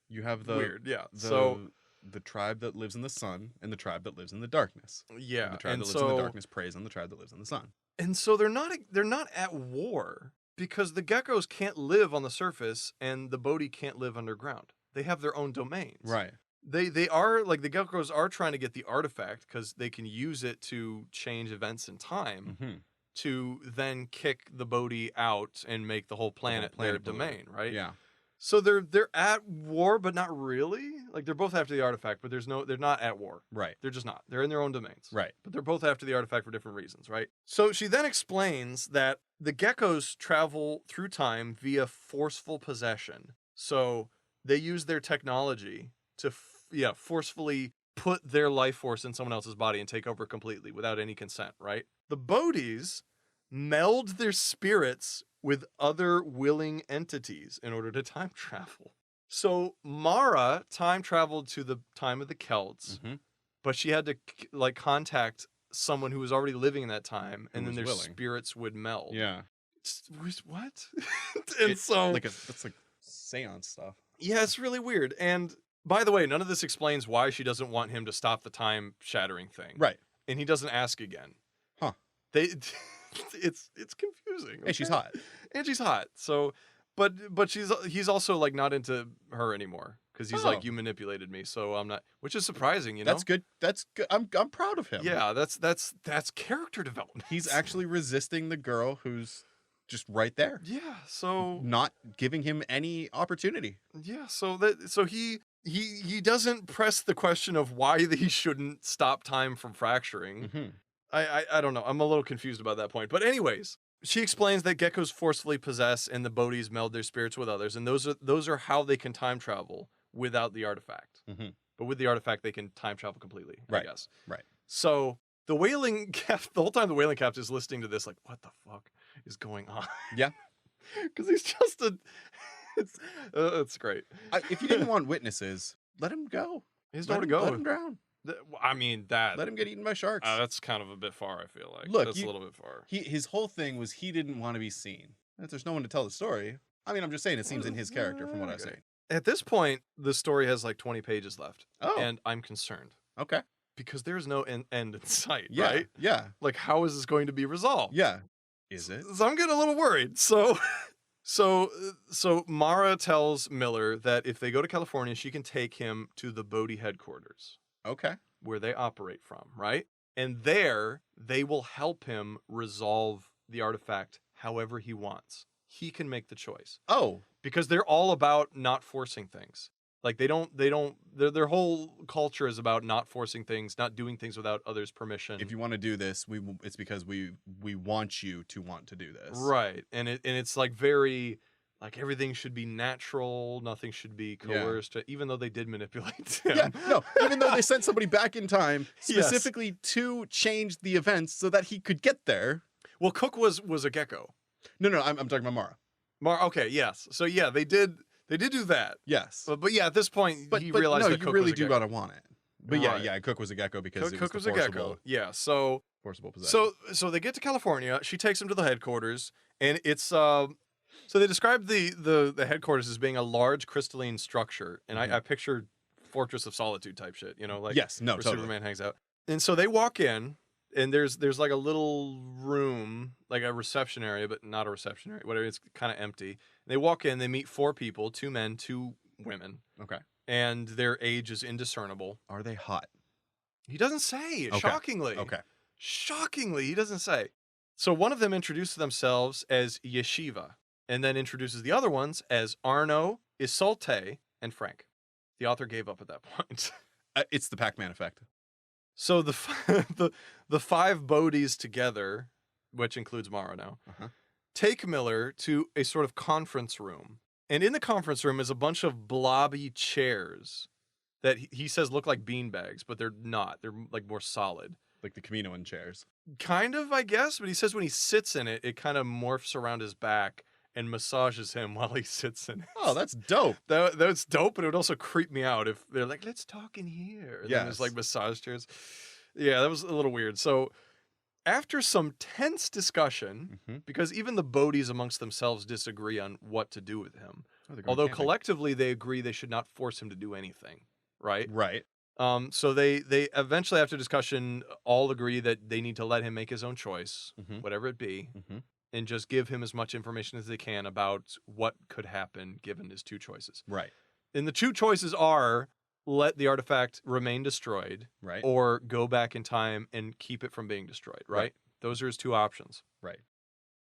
You have the weird, yeah. the, the tribe that lives in the sun and the tribe that lives in the darkness. Yeah, And the tribe and that lives in the darkness preys on the tribe that lives in the sun. And so they're not at war because the geckos can't live on the surface and the Bodhi can't live underground. They have their own domains. Right. They are like the geckos are trying to get the artifact because they can use it to change events in time Mm-hmm. to then kick the Bodhi out and make the whole planet their planet polluted. domain, right? Yeah. So they're at war, but not really. Like they're both after the artifact, but they're not at war. Right. They're just not. They're in their own domains. Right. But they're both after the artifact for different reasons, right? So she then explains that the geckos travel through time via forceful possession. So they use their technology to forcefully put their life force in someone else's body and take over completely without any consent, right? The Bodhis meld their spirits with other willing entities in order to time travel. So Mara time traveled to the time of the Celts, Mhm. but she had to like contact someone who was already living in that time, Who and then was their willing. spirits would meld. Yeah. What? And so That's like seance stuff. yeah, it's really weird. And by the way, none of this explains why she doesn't want him to stop the time shattering thing. Right. And he doesn't ask again. Huh. They it's confusing. Hey, she's okay? hot. And she's hot. So but he's also like not into her anymore because he's Oh. like, you manipulated me, so I'm not, which is surprising, you know. That's good. That's good. I'm proud of him. Yeah, that's character development. He's actually resisting the girl who's just right there, yeah. So not giving him any opportunity. yeah, so he doesn't press the question of why he shouldn't stop time from fracturing. Mhm. I don't know. I'm a little confused about that point. But anyways, she explains that geckos forcefully possess and the Bodhis meld their spirits with others, and those are how they can time travel without the artifact. Mhm. But with the artifact, they can time travel completely. Right. I guess. Right. So the whaling the whole time the whaling captain is listening to this, like, what the fuck is going on? Yeah. Because he's just it's great. If you didn't want witnesses, let him go. He's Let nowhere to him, go. let him drown. I mean that. Let him get eaten by sharks. That's kind of a bit far. I feel like. Look, that's a little bit far. His whole thing was he didn't want to be seen. If there's no one to tell the story, I mean, I'm just saying it seems in his character from what I've Okay. seen. At this point, the story has like 20 pages left, Oh, and I'm concerned okay. because there's no end in sight. Yeah, Right? yeah, Like, how is this going to be resolved? yeah. Is it? So I'm getting a little worried. So Mara tells Miller that if they go to California, she can take him to the Bodhi headquarters Okay. where they operate from, right? And there they will help him resolve the artifact however he wants. He can make the choice Oh, because they're all about not forcing things. Like their whole culture is about not forcing things, not doing things without others' permission. if you want to do this, it's because we want you to want to do this. Right. And it's like very like everything should be natural, nothing should be Yeah. coerced, even though they did manipulate him. Yeah, no, even though they sent somebody back in time Yes. specifically to change the events so that he could get there. Well, Cook was a gecko. No, I'm talking about Mara. Okay, yes. So yeah, they did do that. Yes. But yeah, at this point But he realized no, that you Cook really was a do gecko. gotta want it. But Right. yeah, Cook was a gecko because Cook it was was a the gecko. Yeah. So forcible possession. So they get to California. She takes him to the headquarters, and it's so they describe the headquarters as being a large crystalline structure, and I pictured Fortress of Solitude type shit, you know, like yes, no, where totally. Superman hangs out. And so they walk in, and there's like a little room, like a reception area, but not a reception area. Whatever, it's kind of empty. And they walk in, they meet 4 people, 2 men, 2 women, Okay. and their age is indiscernible. Are they hot? He doesn't say. Okay. Shockingly. Okay. Shockingly, he doesn't say. So one of them introduces themselves as Yeshiva, and then introduces the other ones as Arno, Isolte, and Frank. The author gave up at that point. It's the Pac-Man effect. So the 5 Bodhis together, which includes Mara now, Uh-huh. take Miller to a sort of conference room. And in the conference room is a bunch of blobby chairs that he says look like beanbags, but they're not. They're like more solid. Like the Kaminoan chairs. Kind of, I guess, but he says when he sits in it, it kind of morphs around his back and massages him while he sits in it. Oh, that's dope. That's dope, but it would also creep me out if they're like, let's talk in here. And then there's Yes. like massage chairs. Yeah, that was a little weird. So after some tense discussion, Mm-hmm. because even the Bodhis amongst themselves disagree on what to do with him, Oh, although collectively they agree they should not force him to do anything, right? Right. So they eventually, after discussion, all agree that they need to let him make his own choice, Mhm. whatever it be, Mhm. and just give him as much information as they can about what could happen given his 2 choices. Right. And the 2 choices are let the artifact remain destroyed Right. or go back in time and keep it from being destroyed, right? Right. Those are his 2 options. Right.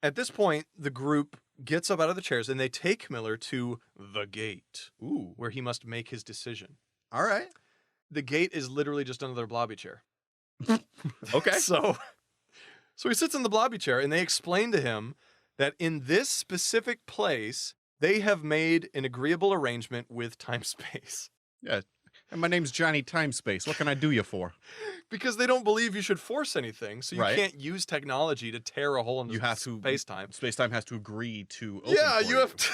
At this point, the group gets up out of the chairs and they take Miller to the gate Ooh. where he must make his decision. All right. The gate is literally just another blobby chair. Okay. So he sits in the blobby chair and they explain to him that in this specific place, They have made an agreeable arrangement with time-space. Yeah. And my name's Johnny Timespace. What can I do you for? Because they don't believe you should force anything, so you Right. can't use technology to tear a hole in You have to space-time. Space-time has to agree to open Yeah, for you have to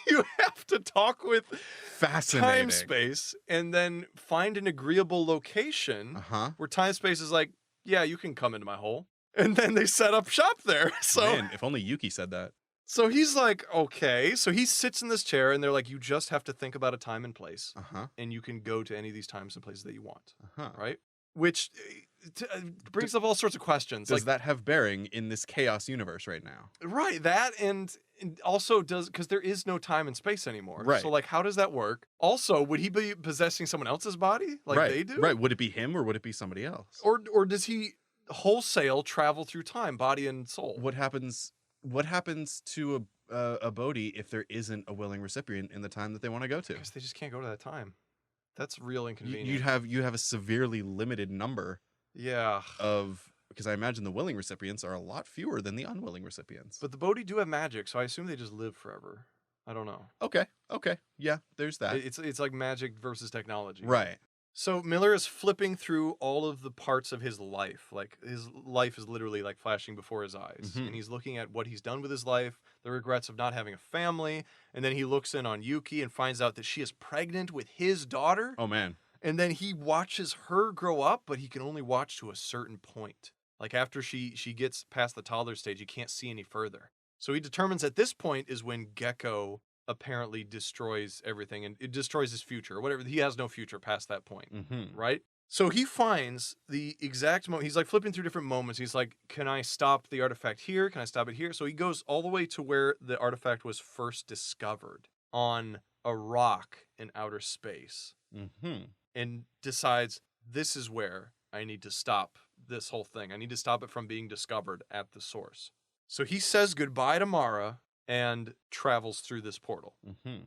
you have to talk with Fascinating. time-space and then find an agreeable location Uh-huh. where time-space is like, yeah, you can come into my hole. And then they set up shop there. So Man, if only Yuki said that. So he's like, okay. So he sits in this chair and they're like, you just have to think about a time and place Uh-huh. and you can go to any of these times and places that you want. Uh-huh. Right? Which brings up all sorts of questions. Does that have bearing in this chaos universe right now? Right, that and also does, because there is no time and space anymore. Right. So like, how does that work? Also, would he be possessing someone else's body like right. they do? Right. Would it be him or would it be somebody else? Or does he wholesale travel through time, body and soul? What happens to a Bodhi if there isn't a willing recipient in the time that they want to go to? Because they just can't go to that time. That's real inconvenient. You have a severely limited number Yeah. of, because I imagine the willing recipients are a lot fewer than the unwilling recipients. But the Bodhi do have magic, so I assume they just live forever. I don't know. Okay. Yeah, there's that. It's like magic versus technology. Right. So Miller is flipping through all of the parts of his life. Like his life is literally like flashing before his eyes. Mhm. And he's looking at what he's done with his life, the regrets of not having a family, and then he looks in on Yuki and finds out that she is pregnant with his daughter. Oh man. And then he watches her grow up, but he can only watch to a certain point. Like after she gets past the toddler stage, he can't see any further. So he determines at this point is when Gecko apparently destroys everything, and it destroys his future or whatever. He has no future past that point, Mm-hmm. right? So he finds the exact moment. He's like flipping through different moments. He's like, can I stop the artifact here? Can I stop it here? So he goes all the way to where the artifact was first discovered on a rock in outer space. Mm-hmm. And decides this is where I need to stop this whole thing. I need to stop it from being discovered at the source. So he says goodbye to Mara and travels through this portal. Mm-hmm.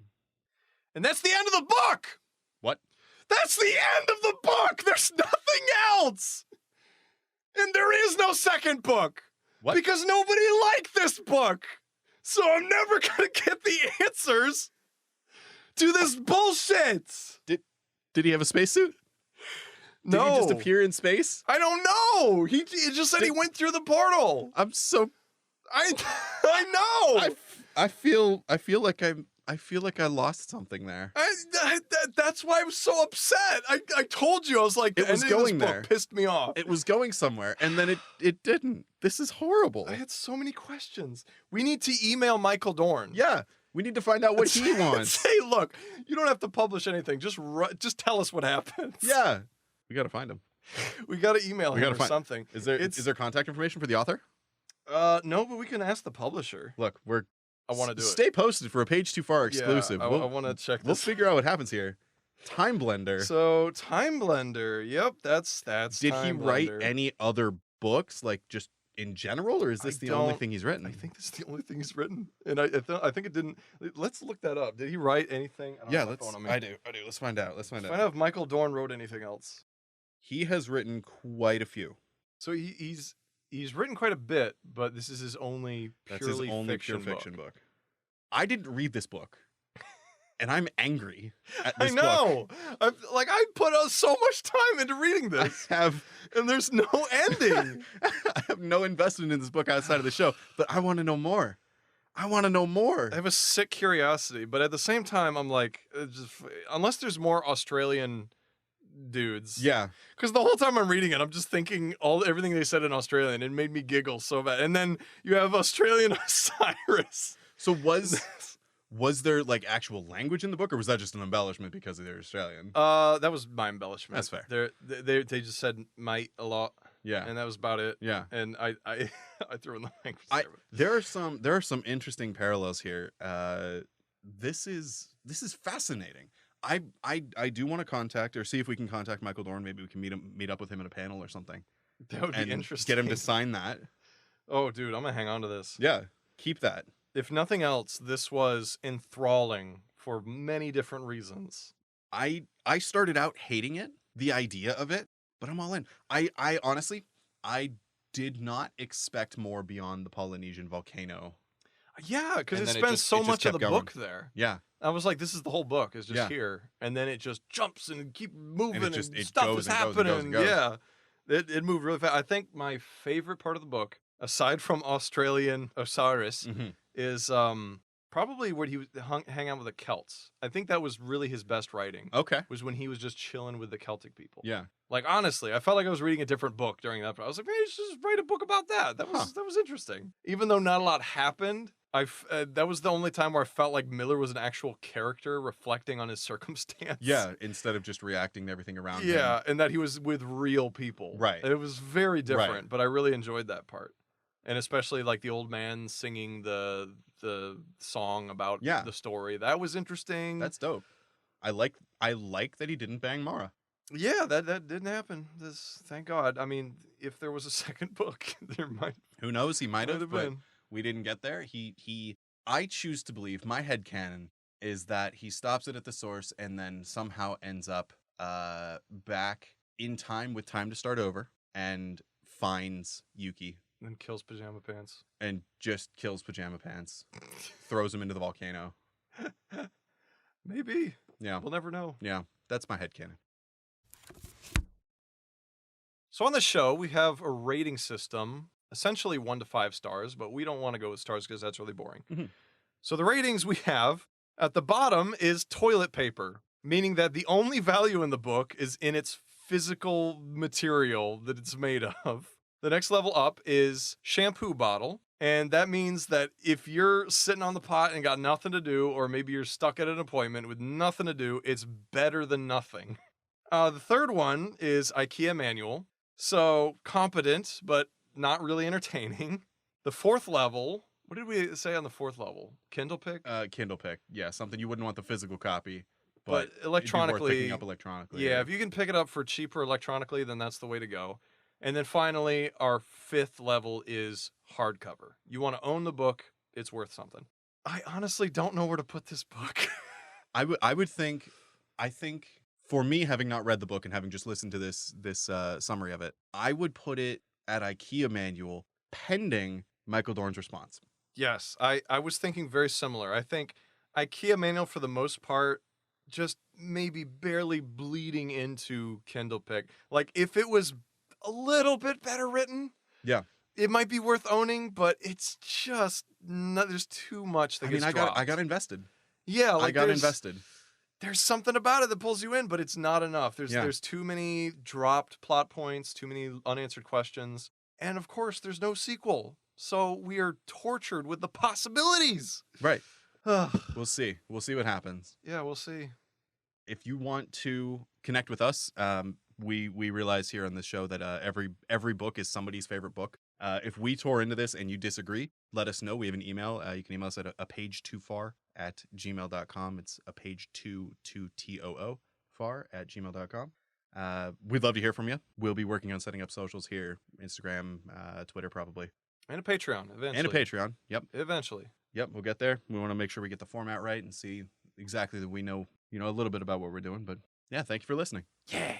And that's the end of the book! What? That's the end of the book! There's nothing else! And there is no second book! What? Because nobody liked this book! So I'm never gonna get the answers to this bullshit! Did he have a spacesuit? Did No. he just appear in space? I don't know. He just said he went through the portal. I'm so I know. I feel like I lost something there. That's why I was so upset. I told you I was like, It was the ending of this going book there. pissed me off. It was going somewhere and then it didn't. This is horrible. I had so many questions. We need to email Michael Dorn. Yeah, we need to find out what he wants. Say, look, you don't have to publish anything. Just tell us what happens. Yeah, we got to find him. We got to email We him gotta or find- something. Is there contact information for the author? No, but we can ask the publisher. Look, I want to do it. Stay posted for a Page Too Far exclusive. Yeah, I want to check We'll this. figure out what happens here. Time Blender. So Time Blender. Yep, that's. Did he Time write Blender. any other books, like just in general, or is this I the only don't- thing he's written? I think this is the only thing he's written, and I think it didn't. Let's look that up. Did he write anything? I don't Yeah, have my let's. phone on me. I do. Let's find out. Find out if Michael Dorn wrote anything else. He has written quite a few. So he's written quite a bit, but this is his only That's purely his only fiction pure fiction book. book. I didn't read this book, and I'm angry at I this book. know. I put so much time into reading I this, have and there's no ending. I have no investment in this book outside of the show, but I want to know more. I want to know more. I have a sick curiosity, but at the same time, I'm like, unless there's more Australian dudes. Yeah. Because the whole time I'm reading it, I'm just thinking everything they said in Australian. It made me giggle so bad. And then you have Australian Osiris. So was there like actual language in the book, or was that just an embellishment because they're Australian? That was my embellishment. That's fair. They just said "mate" a lot, Yeah. and that was about it. Yeah. And I I threw in the language. There are some interesting parallels here. This is fascinating. I do want to contact or see if we can contact Michael Dorn. Maybe we can meet up with him in a panel or something. That would be And interesting. get him to sign that. Oh, dude, I'm gonna hang on to this. Yeah, keep that. If nothing else, this was enthralling for many different reasons. I started out hating it, the idea of it, but I'm all in. I honestly, I did not expect more beyond the Polynesian volcano Yeah, because And it then it spends just- so it just much of kept the going. book there. Yeah. I was like, this is the whole book is just Yeah. here, and then it just jumps and keep moving, and, just- it stuff goes is and goes and happening. goes and goes. Yeah, it moved really fast. I think my favorite part of the book, aside from Australian Osiris, Mhm. is probably when he was hang out with the Celts. I think that was really his best writing. Okay. Was when he was just chilling with the Celtic people. Yeah. Like honestly, I felt like I was reading a different book during that. But I was like, maybe I should just write a book about that. That was interesting. Even though not a lot happened, that was the only time where I felt like Miller was an actual character reflecting on his circumstance. Yeah. Instead of just reacting to everything around him. Yeah, and that he was with real people. Right. It was very different, Right. but I really enjoyed that part. And especially like the old man singing the song about Yeah. the story. That was interesting. That's dope. I like that he didn't bang Mara. Yeah, that didn't happen. Thank God. I mean, if there was a second book, there might Who knows? He might have, but been. we didn't get there. I choose to believe, my headcanon is that he stops it at the source and then somehow ends up back in time with time to start over and finds Yuki Then kills Pajama Pants. and just kills Pajama Pants, throws him into the volcano. Maybe. Yeah. We'll never know. Yeah. That's my headcanon. So on the show, we have a rating system, essentially 1 to 5 stars, but we don't want to go with stars because that's really boring. Mhm. So the ratings we have at the bottom is toilet paper, meaning that the only value in the book is in its physical material that it's made of. The next level up is shampoo bottle. And that means that if you're sitting on the pot and got nothing to do, or maybe you're stuck at an appointment with nothing to do, it's better than nothing. The third one is IKEA manual. So competent, but not really entertaining. The fourth level, what did we say on the fourth level? Kindle pick? Kindle pick. Yeah. Something you wouldn't want the physical copy, But it'd be worth electronically, picking up electronically. yeah, if you can pick it up for cheaper electronically, then that's the way to go. And then finally, our fifth level is hardcover. You want to own the book, it's worth something. I honestly don't know where to put this book. I think for me, having not read the book and having just listened to this summary of it, I would put it at IKEA manual pending Michael Dorn's response. Yes, I was thinking very similar. I think IKEA manual for the most part, just maybe barely bleeding into Kindle pick. Like if it was a little bit better written, Yeah. it might be worth owning, but it's just there's too much that gets dropped. I got invested. Yeah, like I got there's- invested. There's something about it that pulls you in, but it's not enough. Yeah. There's too many dropped plot points, too many unanswered questions, and of course, there's no sequel. So we are tortured with the possibilities. Right. yeah, We'll see. We'll see what happens. we'll see. If you want to connect with us, we realize here on the show that every book is somebody's favorite book. If we tore into this and you disagree, let us know. We have an email. You can email us at a page too far at gmail.com. It's a page two too far at gmail.com. We'd love to hear from you. We'll be working on setting up socials here, Instagram, Twitter probably, And a Patreon eventually. and a Patreon. Yep. Eventually. Yep, we'll get there. We want to make sure we get the format right and see exactly that we know, a little bit about what we're doing. But yeah, thank you for listening. Yeah.